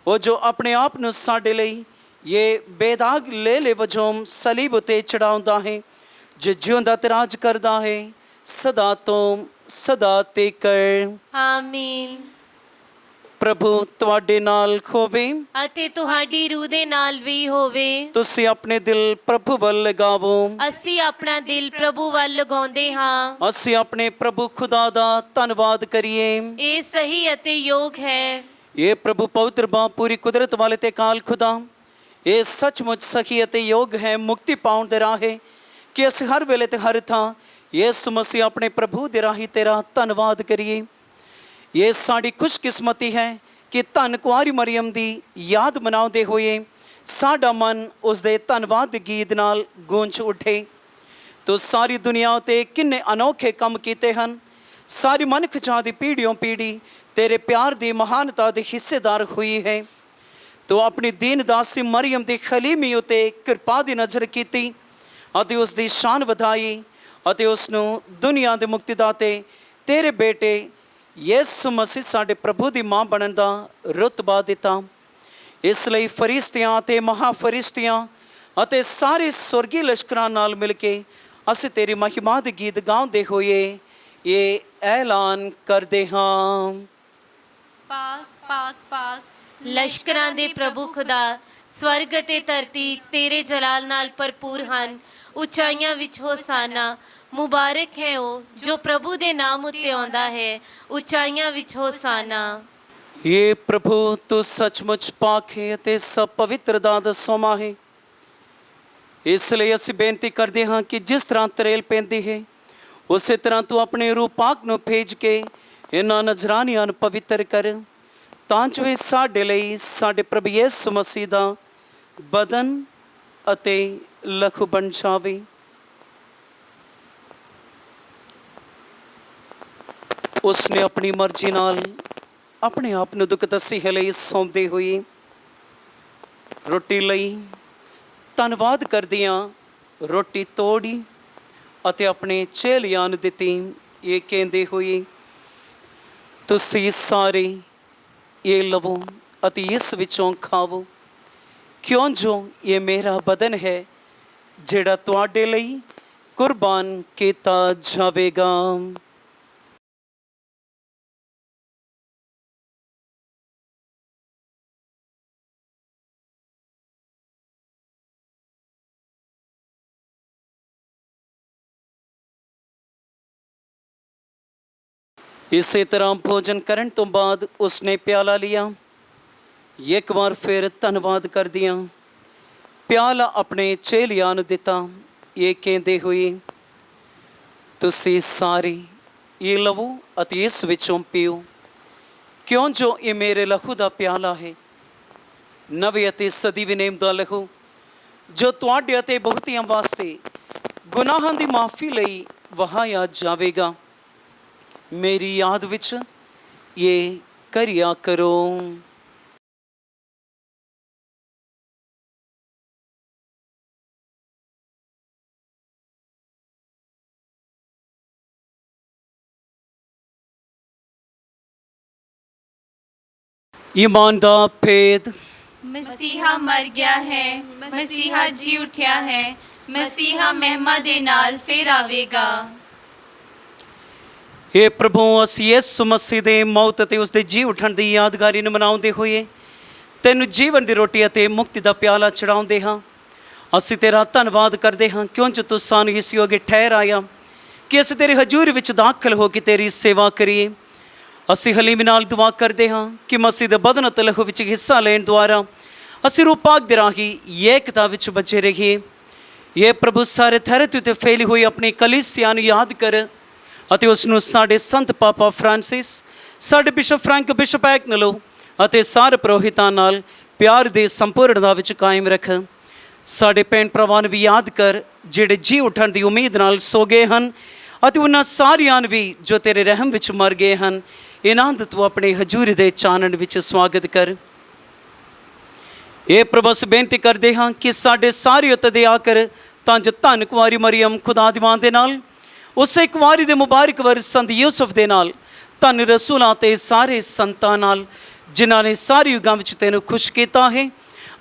ਉਹ ਜੋ ਆਪਣੇ ਆਪ ਨੂੰ ਸਾਡੇ ਲਈ ਇਹ ਬੇਦਾਗ ਲੇਲੇ ਵਜੋਂ ਸਲੀਬ ਉਤੇ ਚੜਾਉਂਦਾ ਹੈ, ਜੋ ਜਿਉਂਦਾ ਤੇ ਰਾਜ ਕਰਦਾ ਹੈ ਸਦਾ ਤੋਂ ਸਦਾ ਤੀਕਰ। ਆਮੀਨ। ਪ੍ਰਭੂ ਤੁਹਾਡੇ ਨਾਲ ਹੋਵੇ ਅਤੇ ਤੁਹਾਡੀ ਰੂਹ ਦੇ ਨਾਲ ਵੀ ਹੋਵੇ। ਤੁਸੀਂ ਆਪਣੇ ਦਿਲ ਪ੍ਰਭੂ ਵੱਲ ਲਗਾਵੋ। ਅਸੀਂ ਆਪਣਾ ਦਿਲ ਪ੍ਰਭੂ ਵੱਲ ਲਗਾਉਂਦੇ ਹਾਂ। ਅਸੀਂ ਆਪਣੇ ਪ੍ਰਭੂ ਖੁਦਾ ਦਾ ਧੰਨਵਾਦ ਕਰੀਏ। ਇਹ ਸਹੀ ਅਤੇ ਯੋਗ ਹੈ। ਇਹ ਪ੍ਰਭੂ ਪਵਿੱਤਰ ਬਾਪ ਪੂਰੀ ਕੁਦਰਤ ਵਾਲੇ ਤੇ ਕਾਲ ਖੁਦਾ, ਇਹ ਸੱਚਮੁੱਚ ਸਹੀ ਅਤੇ ਯੋਗ ਹੈ ਮੁਕਤੀ ਪਾਉਣ ਦੇ ਰਾਹ ਹੈ ਕਿ ਅਸੀਂ ਹਰ ਵੇਲੇ ਤੇ ਹਰ ਥਾਂ ਯਿਸੂ ਮਸੀਹ ਆਪਣੇ ਪ੍ਰਭੂ ਦੇ ਰਾਹੀਂ ਤੇਰਾ ਧੰਨਵਾਦ ਕਰੀਏ। ਇਹ ਸਾਡੀ ਖੁਸ਼ਕਿਸਮਤੀ ਹੈ ਕਿ ਧੰਨ ਕੁਆਰੀ ਮਰੀਮ ਦੀ ਯਾਦ ਮਨਾਉਂਦੇ ਹੋਏ ਸਾਡਾ ਮਨ ਉਸ ਦੇ ਧੰਨਵਾਦ ਦੇ ਗੀਤ ਨਾਲ ਗੂੰਜ ਉੱਠੇ। ਤੋ ਸਾਰੀ ਦੁਨੀਆ ਉਤੇ ਕਿੰਨੇ ਅਨੋਖੇ ਕੰਮ ਕੀਤੇ ਹਨ। ਸਾਰੀ ਮਨੁੱਖ ਜਾਤ ਦੀ ਪੀੜ੍ਹੀਓਂ ਪੀੜ੍ਹੀ ਤੇਰੇ ਪਿਆਰ ਦੀ ਮਹਾਨਤਾ ਦੇ ਹਿੱਸੇਦਾਰ ਹੋਈ ਹੈ। ਤੋ ਆਪਣੀ ਦੀਨ ਦਾਸੀ ਮਰੀਮ ਦੀ ਖਲੀਮੀ ਉਤੇ ਕਿਰਪਾ ਦੀ ਨਜ਼ਰ ਕੀਤੀ ਅਤੇ ਉਸ ਦੀ ਸ਼ਾਨ ਵਧਾਈ ਅਤੇ ਉਸ ਨੂੰ ਦੁਨੀਆ ਦੇ ਮੁਕਤੀਦਾਤੇ ਤੇਰੇ ਬੇਟੇ ਯਿਸੂ ਮਸੀਹ ਸਾਡੇ ਪ੍ਰਭੂ ਦੀ ਮਾਂ ਬਣਨ ਦਾ ਰੁਤਬਾ ਦਿੱਤਾ। ਇਸ ਲਈ ਫਰਿਸ਼ਤਿਆਂ ਅਤੇ ਮਹਾਫਰਿਸ਼ਤਿਆਂ ਅਤੇ ਸਾਰੇ ਸੁਰਗੀ ਲਸ਼ਕਰਾਂ ਨਾਲ ਮਿਲ ਕੇ ਅਸੀਂ ਤੇਰੀ ਮਹਿਮਾ ਦੇ ਗੀਤ ਗਾਉਂਦੇ ਹੋਏ ਇਹ ਐਲਾਨ ਕਰਦੇ ਹਾਂ। ਪਾਕ ਪਾਕ ਪਾਕ ਲਸ਼ਕਰਾਂ ਦੇ ਪ੍ਰਭੂ ਖੁਦਾ, ਸਵਰਗ ਅਤੇ ਧਰਤੀ ਤੇਰੇ ਜਲਾਲ ਨਾਲ ਭਰਪੂਰ ਹਨ। ਉਚਾਈਆਂ ਵਿੱਚ ਹੋਸਾਨਾ। ਮੁਬਾਰਕ ਹੈ ਉਹ ਜੋ ਪ੍ਰਭੂ ਦੇ ਨਾਮ ਉੱਤੇ ਆਉਂਦਾ ਹੈ। ਉਚਾਈਆਂ ਵਿੱਚ ਹੋਸਾਨਾ। ਇਹ ਪ੍ਰਭੂ ਤੂੰ ਸੱਚਮੁੱਚ ਪਾਕ ਹੈ ਅਤੇ ਸਭ ਪਵਿੱਤਰ ਦਾ ਦਸੋਮਾ ਹੈ। ਇਸ ਲਈ ਅਸੀਂ ਬੇਨਤੀ ਕਰਦੇ ਹਾਂ ਕਿ ਜਿਸ ਤਰ੍ਹਾਂ ਤਰੇਲ ਪੈਂਦੀ ਹੈ ਉਸੇ ਤਰ੍ਹਾਂ ਤੂੰ ਆਪਣੇ ਰੂਹ ਪਾਕ ਨੂੰ ਭੇਜ ਕੇ ਇਹਨਾਂ ਨਜ਼ਰਾਨੀਆਂ ਨੂੰ ਪਵਿੱਤਰ ਕਰ, ਤਾਂ ਜੋ ਇਹ ਸਾਡੇ ਲਈ ਸਾਡੇ ਪ੍ਰਭੂ ਯਿਸੂ ਮਸੀਹ ਦਾ ਬਦਨ ਅਤੇ ਲਹੂ ਬਣ ਜਾਵੇ। ਉਸਨੇ ਆਪਣੀ ਮਰਜ਼ੀ ਨਾਲ ਆਪਣੇ ਆਪ ਨੂੰ ਦੁੱਖ ਤਸੀਹੇ ਲਈ ਸੌਂਪਦੇ ਹੋਏ ਰੋਟੀ ਲਈ ਧੰਨਵਾਦ ਕਰਦਿਆਂ ਰੋਟੀ ਤੋੜੀ ਅਤੇ ਆਪਣੇ ਚੇਲਿਆਂ ਨੂੰ ਦਿੱਤੀ। ਇਹ ਕਹਿੰਦੇ ਹੋਏ, ਤੁਸੀਂ ਸਾਰੇ ਇਹ ਲਵੋ ਅਤੇ ਇਸ ਵਿੱਚੋਂ ਖਾਵੋ, ਕਿਉਂ ਜੋ ਇਹ ਮੇਰਾ ਬਦਨ ਹੈ ਜਿਹੜਾ ਤੁਹਾਡੇ ਲਈ ਕੁਰਬਾਨ ਕੀਤਾ ਜਾਵੇਗਾ। ਇਸੇ ਤਰ੍ਹਾਂ ਭੋਜਨ ਕਰਨ ਤੋਂ ਬਾਅਦ ਉਸਨੇ ਪਿਆਲਾ ਲਿਆ। ਇੱਕ ਵਾਰ ਫਿਰ ਧੰਨਵਾਦ ਕਰਦਿਆਂ ਪਿਆਲਾ ਆਪਣੇ ਚੇਲਿਆਂ ਨੂੰ ਦਿੱਤਾ। ਇਹ ਕਹਿੰਦੇ ਹੋਏ, ਤੁਸੀਂ ਸਾਰੇ ਇਹ ਲਵੋ ਅਤੇ ਇਸ ਵਿੱਚੋਂ ਪੀਓ, ਕਿਉਂ ਜੋ ਇਹ ਮੇਰੇ ਲਹੂ ਦਾ ਪਿਆਲਾ ਹੈ, ਨਵੇਂ ਅਤੇ ਸਦੀਵੀ ਨੇਮ ਦਾ ਲਹੂ, ਜੋ ਤੁਹਾਡੇ ਅਤੇ ਬਹੁਤਿਆਂ ਵਾਸਤੇ ਗੁਨਾਹਾਂ ਦੀ ਮਾਫੀ ਲਈ ਵਹਾਇਆ ਜਾਵੇਗਾ। ਮੇਰੀ ਯਾਦ ਵਿੱਚ ਇਹ ਕਰਿਆ ਕਰੋ। ईमान दा भेद। ਮਸੀਹਾ ਮਰ ਗਿਆ ਹੈ, ਮਸੀਹਾ ਜੀ ਉਠਿਆ ਹੈ, ਮਸੀਹਾ ਮਹਿਮਾ ਦੇ ਨਾਲ ਫਿਰ ਆਵੇਗਾ। हे प्रभु, ਅਸੀਂ ਯਿਸੂ ਮਸੀਹ ਦੇ ਮੌਤ ਅਤੇ ਉਸ ਦੇ ਜੀ ਉੱਠਣ ਦੀ ਯਾਦਗਾਰੀ ਨੂੰ ਮਨਾਉਂਦੇ ਹੋਏ ਤੈਨੂੰ ਜੀਵਨ ਦੀ ਰੋਟੀ ਅਤੇ ਮੁਕਤੀ ਦਾ ਪਿਆਲਾ ਚੜਾਉਂਦੇ ਹਾਂ। ਅਸੀਂ ਤੇਰਾ ਧੰਨਵਾਦ ਕਰਦੇ ਹਾਂ ਕਿਉਂਕਿ ਤੂੰ ਸਾਨੂੰ ਇਸ ਯੋਗ ਠਹਿਰਾਇਆ ਕਿ ਅਸੀਂ ਤੇਰੀ ਹਜ਼ੂਰੀ ਵਿੱਚ ਦਾਖਲ ਹੋ ਕੇ ਤੇਰੀ ਸੇਵਾ ਕਰੀਏ। ਅਸੀਂ ਹਲੀਮੀ ਨਾਲ ਦੁਆ ਕਰਦੇ ਹਾਂ ਕਿ ਮਸੀਹ ਦੇ ਬਦਨ ਅਤੇ ਲਹੂ ਵਿੱਚ ਹਿੱਸਾ ਲੈਣ ਦੁਆਰਾ ਅਸੀਂ ਰੂਪਾਕ ਦੇ ਰਾਹੀਂ ਏਕਤਾ ਵਿੱਚ ਬਚੇ ਰਹੀਏ। ਇਹ ਪ੍ਰਭੂ ਸਾਰੇ ਧਰਤੀ ਉੱਤੇ ਫੈਲੀ ਹੋਈ ਆਪਣੀ ਕਲੀਸਿਆ ਨੂੰ ਯਾਦ ਕਰ ਅਤੇ ਉਸ ਨੂੰ ਸਾਡੇ ਸੰਤ ਪਾਪਾ ਫਰਾਂਸਿਸ, ਸਾਡੇ ਬਿਸ਼ਪ ਫਰੈਂਕ, ਬਿਸ਼ਪ ਐਗਨਲੋ ਅਤੇ ਸਾਰੇ ਪੁਰੋਹਿਤਾਂ ਨਾਲ ਪਿਆਰ ਦੇ ਸੰਪੂਰਨਤਾ ਵਿੱਚ ਕਾਇਮ ਰੱਖ। ਸਾਡੇ ਭੈਣ ਭਰਾਵਾਂ ਨੂੰ ਵੀ ਯਾਦ ਕਰ ਜਿਹੜੇ ਜੀ ਉੱਠਣ ਦੀ ਉਮੀਦ ਨਾਲ ਸੋ ਗਏ ਹਨ ਅਤੇ ਉਹਨਾਂ ਸਾਰਿਆਂ ਨੂੰ ਵੀ ਜੋ ਤੇਰੇ ਰਹਿਮ ਵਿੱਚ ਮਰ ਗਏ ਹਨ। ਇਹਨਾਂ ਦਾ ਤੂੰ ਆਪਣੇ ਹਜ਼ੂਰੀ ਦੇ ਚਾਨਣ ਵਿੱਚ ਸਵਾਗਤ ਕਰ। ਇਹ ਪ੍ਰਭੂ ਅਸੀਂ ਬੇਨਤੀ ਕਰਦੇ ਹਾਂ ਕਿ ਸਾਡੇ ਸਾਰੇ ਉੱਤੇ ਦਇਆ ਕਰ ਤਾਂ ਜੋ ਧੰਨ ਕੁਆਰੀ ਮਰੀਅਮ ਖੁਦਾ ਦੀ ਮਾਂ ਦੇ ਨਾਲ, ਉਸੇ ਕੁਆਰੀ ਦੇ ਮੁਬਾਰਕ ਵਰ ਸੰਤ ਯੂਸਫ ਦੇ ਨਾਲ, ਧੰਨ ਰਸੂਲਾਂ ਤੇ ਸਾਰੇ ਸੰਤਾਂ ਨਾਲ ਜਿਨ੍ਹਾਂ ਨੇ ਸਾਰੇ ਯੁੱਗਾਂ ਵਿੱਚ ਤੈਨੂੰ ਖੁਸ਼ ਕੀਤਾ ਹੈ,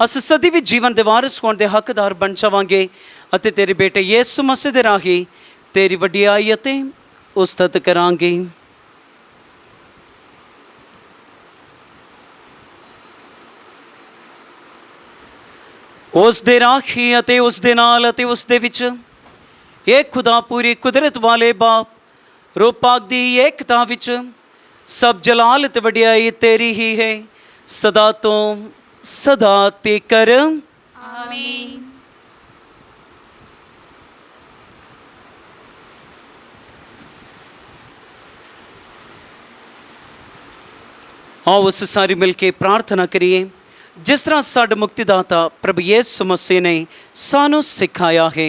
ਅਸੀਂ ਸਦੀ ਵੀ ਜੀਵਨ ਦੇ ਵਾਰਿਸ ਹੋਣ ਦੇ ਹੱਕਦਾਰ ਬਣ ਜਾਵਾਂਗੇ ਅਤੇ ਤੇਰੇ ਬੇਟੇ ਯਿਸੂ ਮਸੀਹ ਦੇ ਰਾਹੀਂ ਤੇਰੀ ਵਡਿਆਈ ਅਤੇ ਉਸਤਤ ਕਰਾਂਗੇ। ਉਸ ਦੇ ਰਾਹੀਂ ਅਤੇ ਉਸ ਦੇ ਨਾਲ ਅਤੇ ਉਸ ਦੇ ਵਿੱਚ ਇਹ ਖੁਦਾ ਪੂਰੀ ਕੁਦਰਤ ਵਾਲੇ ਬਾਪ ਰੂਪਾਕ ਦੀ ਏਕਤਾ ਵਿੱਚ ਸਭ ਜਲਾਲ ਅਤੇ ਵਡਿਆਈ ਤੇਰੀ ਹੀ ਹੈ ਸਦਾ ਤੋਂ ਸਦਾ ਤੀਕਰ। ਆਮੀਨ। ਆਓ ਅਸੀਂ ਸਾਰੇ ਮਿਲ ਕੇ ਪ੍ਰਾਰਥਨਾ ਕਰੀਏ ਜਿਸ ਤਰ੍ਹਾਂ ਸਾਡੇ ਮੁਕਤੀਦਾਤਾ ਪ੍ਰਭੂ ਯਿਸੂ ਮਸੀਹ ਨੇ ਸਾਨੂੰ ਸਿਖਾਇਆ ਹੈ।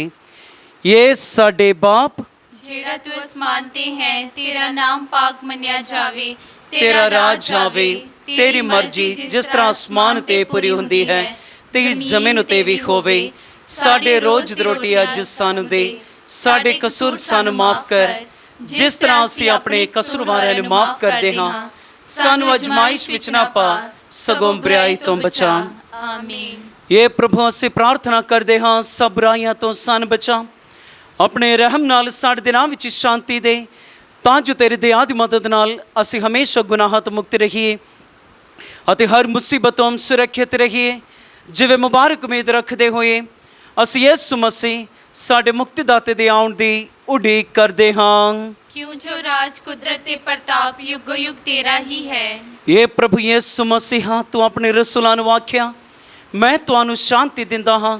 ਇਹ ਸਾਡੇ ਬਾਪ ਜਿਹੜਾ ਤੂੰ ਅਸਮਾਨ ਤੇ ਹੈ, ਤੇਰਾ ਨਾਮ ਪਾਕ ਮੰਨਿਆ ਜਾਵੇ, ਤੇਰਾ ਰਾਜ ਆਵੇ, ਤੇਰੀ ਮਰਜ਼ੀ ਜਿਸ ਤਰ੍ਹਾਂ ਅਸਮਾਨ ਤੇ ਪੂਰੀ ਹੁੰਦੀ ਹੈ ਤੇ ਜ਼ਮੀਨ ਉਤੇ ਵੀ ਹੋਵੇ। ਸਾਡੇ ਰੋਜ਼ ਦੀ ਰੋਟੀ ਅੱਜ ਸਾਨੂੰ ਦੇ, ਸਾਡੇ ਕਸੂਰ ਸਾਨੂੰ ਮਾਫ ਕਰ ਜਿਸ ਤਰ੍ਹਾਂ ਅਸੀਂ ਆਪਣੇ ਕਸੂਰਵਾਰਾਂ ਨੂੰ ਮਾਫ ਕਰਦੇ ਹਾਂ। ਸਾਨੂੰ ਅਜ਼ਮਾਇਸ਼ ਵਿੱਚ ਨਾ ਪਾ ਸਗੋਂ ਬੁਰਾਈ ਤੋਂ ਬਚਾ। ਆਮੀਨ। ਇਹ ਪ੍ਰਭੂ ਅਸੀਂ ਪ੍ਰਾਰਥਨਾ ਕਰਦੇ ਹਾਂ ਸਭ ਬੁਰਾਈਆਂ ਤੋਂ ਸਾਨੂੰ ਬਚਾ, ਆਪਣੇ ਰਹਿਮ ਨਾਲ ਸਾਡੇ ਦਿਨਾਂ ਵਿੱਚ ਸ਼ਾਂਤੀ ਦੇ ਤਾਂ ਜੋ ਤੇਰੀ ਦਇਆ ਦੀ ਮਦਦ ਨਾਲ ਅਸੀਂ ਹਮੇਸ਼ਾ ਗੁਨਾਹਾਂ ਤੋਂ ਮੁਕਤ ਰਹੀਏ ਅਤੇ ਹਰ ਮੁਸੀਬਤ ਤੋਂ ਸੁਰੱਖਿਅਤ ਰਹੀਏ। ਜਿਵੇਂ ਮੁਬਾਰਕ ਉਮੀਦ ਰੱਖਦੇ ਹੋਏ ਅਸੀਂ ਯਿਸੂ ਮਸੀਹ ਸਾਡੇ ਮੁਕਤੀਦਾਤੇ ਦੇ ਆਉਣ ਦੀ ਉਡੀਕ ਕਰਦੇ ਹਾਂ। ਕਿਉਂ ਜੋ ਰਾਜ ਕੁਦਰਤ ਤੇ ਪ੍ਰਤਾਪ ਯੁੱਗੋ ਯੁੱਗ ਤੇਰਾ ਹੀ ਹੈ। ਇਹ ਪ੍ਰਭੂ ਯਿਸੂ ਮਸੀਹਾ ਤੂੰ ਆਪਣੇ ਰਸੂਲਾਂ ਨੂੰ ਆਖਿਆ ਮੈਂ ਤੁਹਾਨੂੰ ਸ਼ਾਂਤੀ ਦਿੰਦਾ ਹਾਂ,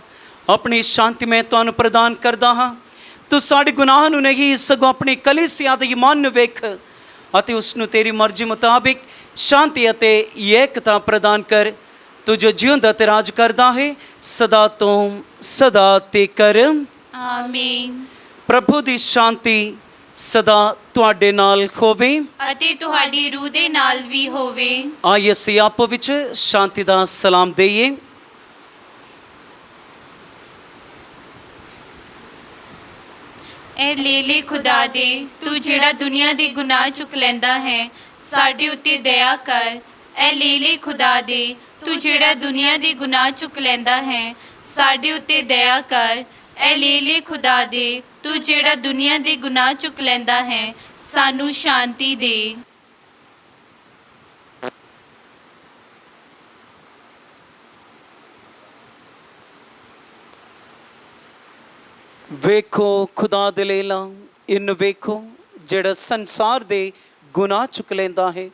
ਆਪਣੀ ਸ਼ਾਂਤੀ ਮੈਂ ਤੁਹਾਨੂੰ ਪ੍ਰਦਾਨ ਕਰਦਾ ਹਾਂ। ਤੂੰ ਸਾਡੇ ਗੁਨਾਹਾਂ ਨੂੰ ਨਹੀਂ ਸਗੋਂ ਆਪਣੀ ਕਲੀਸਿਆ ਦੇ ਈਮਾਨ ਨੂੰ ਵੇਖ ਅਤੇ ਉਸ ਨੂੰ ਤੇਰੀ ਮਰਜ਼ੀ ਮੁਤਾਬਿਕ ਸ਼ਾਂਤੀ ਅਤੇ ਏਕਤਾ ਪ੍ਰਦਾਨ ਕਰ। ਤੂੰ ਜੋ ਜਿਉਂਦਾ ਤੇ ਰਾਜ ਕਰਦਾ ਹੈ ਸਦਾ ਤੋਂ ਸਦਾ ਤੀਕਰ। ਆਮੀਨ। ਪ੍ਰਭੂ ਦੀ ਸ਼ਾਂਤੀ ਸਦਾ ਤੁਹਾਡੇ ਨਾਲ ਹੋਵੇ ਅਤੇ ਤੁਹਾਡੀ ਰੂਹ ਦੇ ਨਾਲ ਵੀ ਹੋਵੇ। ਆਈਏ ਅਸੀਂ ਆਪੋ ਵਿੱਚ ਸ਼ਾਂਤੀ ਦਾ ਸਲਾਮ ਦੇਈਏ। ਐ ਲੇਲੇ ਖੁਦਾ ਦੇ, ਤੂੰ ਜਿਹੜਾ ਦੁਨੀਆ ਦੇ ਗੁਨਾਹ ਚੁੱਕ ਲੈਂਦਾ ਹੈ, ਸਾਡੇ ਉੱਤੇ ਦਇਆ ਕਰ। ਐ ਲੇਲੇ ਖੁਦਾ ਦੇ, ਤੂੰ ਜਿਹੜਾ ਦੁਨੀਆ ਦੇ ਗੁਨਾਹ ਚੁੱਕ ਲੈਂਦਾ ਹੈ, ਸਾਡੇ ਉੱਤੇ ਦਇਆ ਕਰ। ਐ ਲੇਲੇ ਖੁਦਾ ਦੇ, ਤੂੰ ਜਿਹੜਾ ਦੁਨੀਆ ਦੇ ਗੁਨਾਹ ਚੁੱਕ ਲੈਂਦਾ ਹੈ, ਸਾਨੂੰ ਸ਼ਾਂਤੀ ਦੇ। ਵੇਖੋ ਖੁਦਾ ਦੇ ਲੇਲਾ, ਇਹਨੂੰ ਵੇਖੋ ਜਿਹੜਾ ਸੰਸਾਰ ਦੇ ਗੁਨਾਹ ਚੁੱਕ ਲੈਂਦਾ ਹੈ।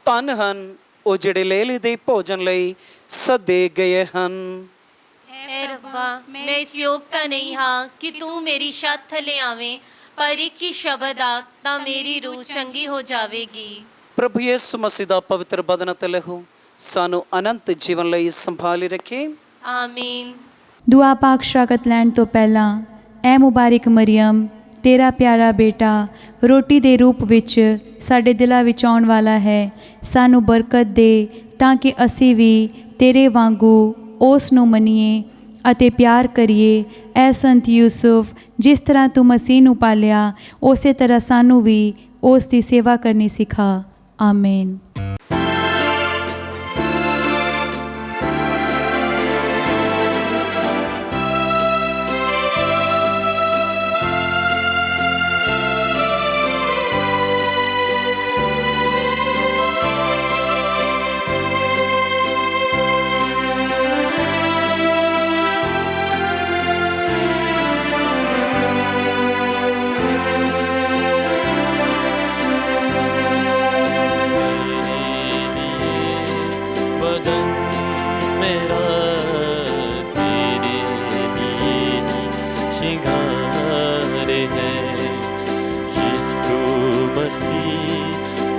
ਧੰਨ ਹਨ ਉਹ ਜਿਹੜੇ ਲੇਲੇ ਦੇ ਭੋਜਨ ਲਈ ਸੱਦੇ ਗਏ ਹਨ। ਐ ਰੱਬਾ, ਮੈਂ ਇਸ ਯੋਗਤਾ ਨਹੀਂ ਹਾਂ ਕਿ ਤੂੰ ਮੇਰੀ ਛੱਤ ਥੱਲੇ ਆਵੇਂ, ਪਰ ਇੱਕ ਹੀ ਸ਼ਬਦ ਆ ਤਾਂ ਮੇਰੀ ਰੂਹ ਚੰਗੀ ਹੋ ਜਾਵੇਗੀ। ਪ੍ਰਭੂ ਯਿਸੂ ਮਸੀਹ ਦਾ ਪਵਿੱਤਰ ਬਦਨ ਅਤੇ ਲਹੂ ਸਾਨੂੰ ਅਨੰਤ ਜੀਵਨ ਲਈ ਸੰਭਾਲੀ ਰੱਖੇ। ਆਮੀਨ। ਦੁਆ ਪਾਕ ਸ਼ਰਾਕਤ ਲੈਣ ਤੋਂ ਪਹਿਲਾਂ ਐ ਮੁਬਾਰਕ ਮਰੀਅਮ, ਤੇਰਾ ਪਿਆਰਾ ਬੇਟਾ ਰੋਟੀ ਦੇ ਰੂਪ ਵਿੱਚ ਸਾਡੇ ਦਿਲਾਂ ਵਿੱਚ ਆਉਣ ਵਾਲਾ ਹੈ। ਸਾਨੂੰ ਬਰਕਤ ਦੇ ਤਾਂ ਕਿ ਅਸੀਂ ਵੀ ਤੇਰੇ ਵਾਂਗੂ ਉਸ ਨੂੰ ਮੰਨੀਏ ਅਤੇ ਪਿਆਰ ਕਰੀਏ। ਐ ਸੰਤ ਯੂਸੁਫ, ਜਿਸ ਤਰ੍ਹਾਂ ਤੂੰ ਮਸੀਹ ਨੂੰ ਪਾਲਿਆ ਉਸੇ ਤਰ੍ਹਾਂ ਸਾਨੂੰ ਵੀ ਉਸ ਦੀ ਸੇਵਾ ਕਰਨੀ ਸਿਖਾ। ਆਮੀਨ। ही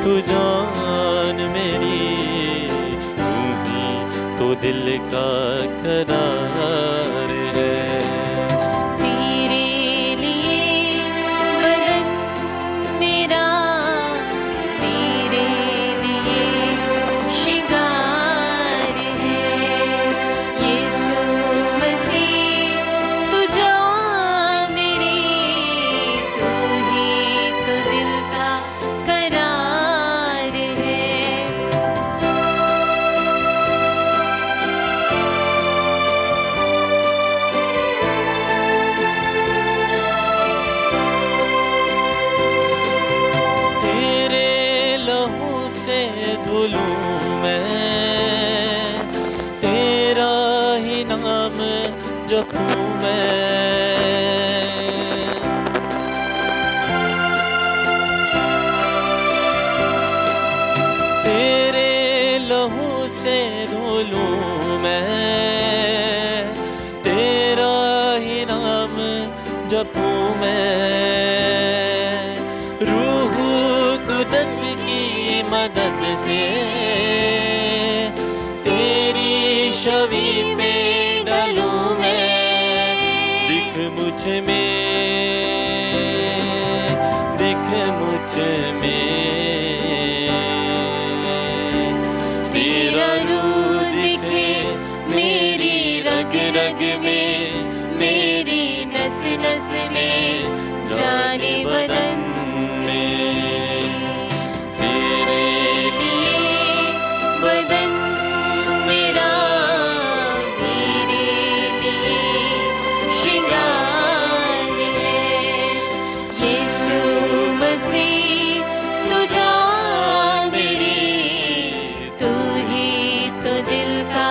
तू जान मेरी, तू ही तो दिल का करार है। तेरे लिए बदन मेरा, मेरे लिए शिंगार है। यीशु मसीह तू जान मेरी, तू ही तो दिल का करार है। तेरे लहू से धुलूं मैं, तेरा ही नाम जपूं मैं। तेरे लहू से धुलूं मैं, तेरा ही नाम जपूं मैं। रूह कुदस की मदद से तेरी छवि में ढलूं मैं। दिख मुझ में, दिख मुझ में तेरा रूह दिखे मेरी रग रग में, मेरी नस नस में, जाने बदन में। तेरे लिए बदन मेरा, मेरे लिए श्रृंगार है। यीशु मसीह तू जान मेरी, तू ही तो दिल का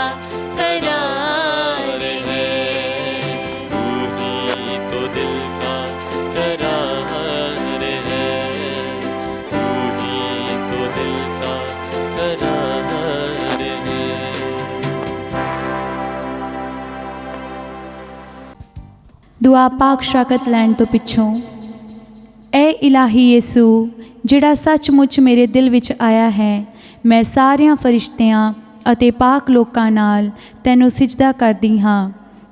करार है। तू ही तो दिल का करार है। तू ही तो दिल का करार है। ਦੁਆ ਪਾਕ ਸ਼ਰਾਕਤ ਲੈਣ ਤੋਂ ਪਿੱਛੋਂ, ਐ ਇਲਾਹੀ ਯਿਸੂ ਜਿਹੜਾ ਸੱਚਮੁੱਚ ਮੇਰੇ ਦਿਲ ਵਿੱਚ ਆਇਆ ਹੈ, ਮੈਂ ਸਾਰਿਆਂ ਫਰਿਸ਼ਤਿਆਂ ਅਤੇ ਪਾਕ ਲੋਕਾਂ ਨਾਲ ਤੈਨੂੰ ਸਿਜਦਾ ਕਰਦੀ ਹਾਂ।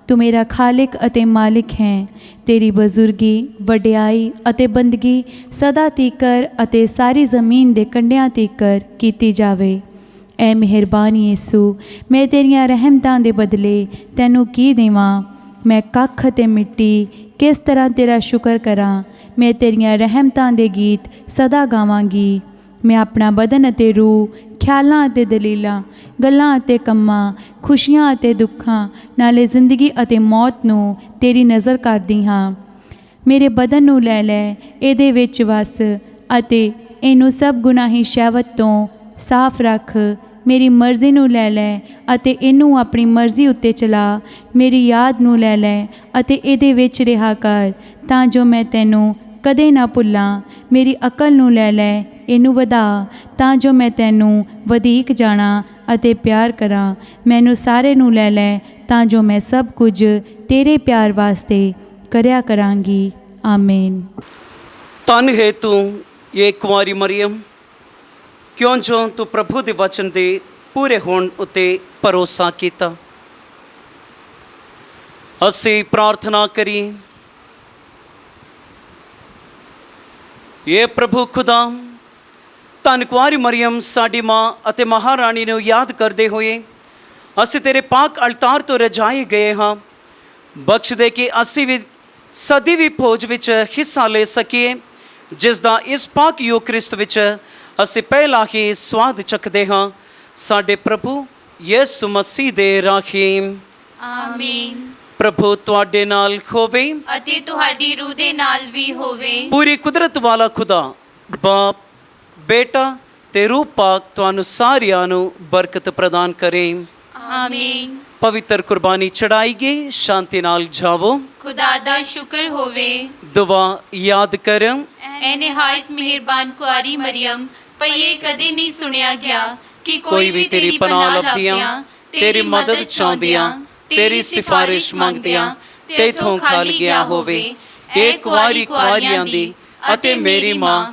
ਤੂੰ ਮੇਰਾ ਖਾਲਿਕ ਅਤੇ ਮਾਲਿਕ ਹੈ। ਤੇਰੀ ਬਜ਼ੁਰਗੀ, ਵਡਿਆਈ ਅਤੇ ਬੰਦਗੀ ਸਦਾ ਤੀਕਰ ਅਤੇ ਸਾਰੀ ਜ਼ਮੀਨ ਦੇ ਕੰਢਿਆਂ ਤੀਕਰ ਕੀਤੀ ਜਾਵੇ। ਐ ਮਿਹਰਬਾਨੀ ਯਿਸੂ, ਮੈਂ ਤੇਰੀਆਂ ਰਹਿਮਤਾਂ ਦੇ ਬਦਲੇ ਤੈਨੂੰ ਕੀ ਦੇਵਾਂ? ਮੈਂ ਕੱਖ ਅਤੇ ਮਿੱਟੀ ਕਿਸ ਤਰ੍ਹਾਂ ਤੇਰਾ ਸ਼ੁਕਰ ਕਰਾਂ? ਮੈਂ ਤੇਰੀਆਂ ਰਹਿਮਤਾਂ ਦੇ ਗੀਤ ਸਦਾ ਗਾਵਾਂਗੀ। ਮੈਂ ਆਪਣਾ ਬਦਨ ਅਤੇ ਰੂਹ, ਖਿਆਲਾਂ ਅਤੇ ਦਲੀਲਾਂ, ਗੱਲਾਂ ਅਤੇ ਕੰਮਾਂ, ਖੁਸ਼ੀਆਂ ਅਤੇ ਦੁੱਖਾਂ, ਨਾਲੇ ਜ਼ਿੰਦਗੀ ਅਤੇ ਮੌਤ ਨੂੰ ਤੇਰੀ ਨਜ਼ਰ ਕਰਦੀ ਹਾਂ। ਮੇਰੇ ਬਦਨ ਨੂੰ ਲੈ ਲੈ, ਇਹਦੇ ਵਿੱਚ ਵਸ ਅਤੇ ਇਹਨੂੰ ਸਭ ਗੁਨਾਹੀ ਸ਼ਹਿਵਤ ਤੋਂ ਸਾਫ਼ ਰੱਖ। ਮੇਰੀ ਮਰਜ਼ੀ ਨੂੰ ਲੈ ਲੈ ਅਤੇ ਇਹਨੂੰ ਆਪਣੀ ਮਰਜ਼ੀ ਉੱਤੇ ਚਲਾ। ਮੇਰੀ ਯਾਦ ਨੂੰ ਲੈ ਲੈ ਅਤੇ ਇਹਦੇ ਵਿੱਚ ਰਿਹਾ ਕਰ, ਤਾਂ ਜੋ ਮੈਂ ਤੈਨੂੰ ਕਦੇ ਨਾ ਭੁੱਲਾਂ। ਮੇਰੀ ਅਕਲ ਨੂੰ ਲੈ ਲੈ, ਇਹਨੂੰ ਵਧਾ, ਤਾਂ ਜੋ ਮੈਂ ਤੈਨੂੰ ਵਧੀਕ ਜਾਣਾ ਅਤੇ ਪਿਆਰ ਕਰਾਂ। ਮੈਨੂੰ ਸਾਰੇ ਨੂੰ ਲੈ ਲੈ, ਤਾਂ ਜੋ ਮੈਂ ਸਭ ਕੁਝ ਤੇਰੇ ਪਿਆਰ ਵਾਸਤੇ ਕਰਿਆ ਕਰਾਂਗੀ। ਆਮੀਨ। ਧੰਨ ਹੈ ਤੂੰ ਇਹ ਕੁਆਰੀ ਮਰੀਅਮ, ਕਿਉਂ ਜੋ ਤੂੰ ਪ੍ਰਭੂ ਦੇ ਵਚਨ ਦੇ ਪੂਰੇ ਹੋਣ ਉੱਤੇ ਭਰੋਸਾ ਕੀਤਾ। ਅਸੀਂ ਪ੍ਰਾਰਥਨਾ ਕਰੀਏ। ਇਹ ਪ੍ਰਭੂ ਖੁਦਾ, ਧੰਨ ਕੁਆਰੀ ਮਰੀਅਮ ਸਾਡੀ ਮਾਂ ਅਤੇ ਮਹਾਰਾਣੀ ਨੂੰ ਯਾਦ ਕਰਦੇ ਹੋਏ ਅਸੀਂ ਤੇਰੇ ਪਾਕ ਅਲਤਾਰ ਤੋਂ ਰਜਾਏ ਗਏ ਹਾਂ। ਬਖਸ਼ ਦੇ ਕਿ ਅਸੀਂ ਵੀ ਸਦੀ ਵੀ ਫੌਜ ਵਿੱਚ ਹਿੱਸਾ ਲੈ ਸਕੀਏ, ਜਿਸ ਦਾ ਇਸ ਪਾਕ ਯੂਕਰਿਸਤ ਵਿੱਚ ਅਸੀਂ ਪਹਿਲਾਂ ਹੀ ਸਵਾਦ ਚੱਖਦੇ ਹਾਂ। ਸਾਡੇ ਪ੍ਰਭੂ ਯਿਸੂ ਮਸੀਹ ਦੇ ਰਾਹੀਂ। ਆਮੀਨ। ਪ੍ਰਭੂ ਤੁਹਾਡੇ ਨਾਲ ਹੋਵੇ ਅਤੇ ਤੁਹਾਡੀ ਰੂਹ ਦੇ ਨਾਲ ਵੀ ਹੋਵੇ। ਪੂਰੀ ਕੁਦਰਤ ਵਾਲਾ ਖੁਦਾ ਬਾਪ, ਬੇਟਾ ਤੇ ਰੂਹ ਪਾਕ ਤੁਹਾਨੂੰ ਸਾਰਿਆਂ ਨੂੰ ਬਰਕਤ ਪ੍ਰਦਾਨ ਕਰੇ। ਆਮੀਨ। ਪਵਿੱਤਰ ਕੁਰਬਾਨੀ ਚੜਾਈ ਗਈ, ਸ਼ਾਂਤੀ ਨਾਲ ਜਾਵੋ। ਖੁਦਾ ਦਾ ਸ਼ੁਕਰ ਹੋਵੇ। ਦੁਆ ਯਾਦ ਕਰੋ। ਐ ਨਿਹਾਇਤ ਮਿਹਰਬਾਨ ਕੁਆਰੀ ਮਰੀਅਮ, ਪਈਏ ਕਦੇ ਨਹੀਂ ਸੁਣਿਆ ਗਿਆ ਕਿ ਕੋਈ ਵੀ ਤੇਰੀ ਪਨਾਹ ਲੱਭਦਿਆਂ, ਤੇਰੀ ਮਦਦ ਚਾਹੁੰਦਿਆਂ, ਤੇਰੀ ਸਿਫਾਰਿਸ਼ ਮੰਗਦਿਆਂ ਤੇਥੋਂ ਖਾਲੀ ਗਿਆ ਹੋਵੇ। ਇਹ ਕੁਆਰੀ ਕੁਆਰੀਆਂ ਦੀ ਅਤੇ ਮੇਰੀ ਮਾਂ,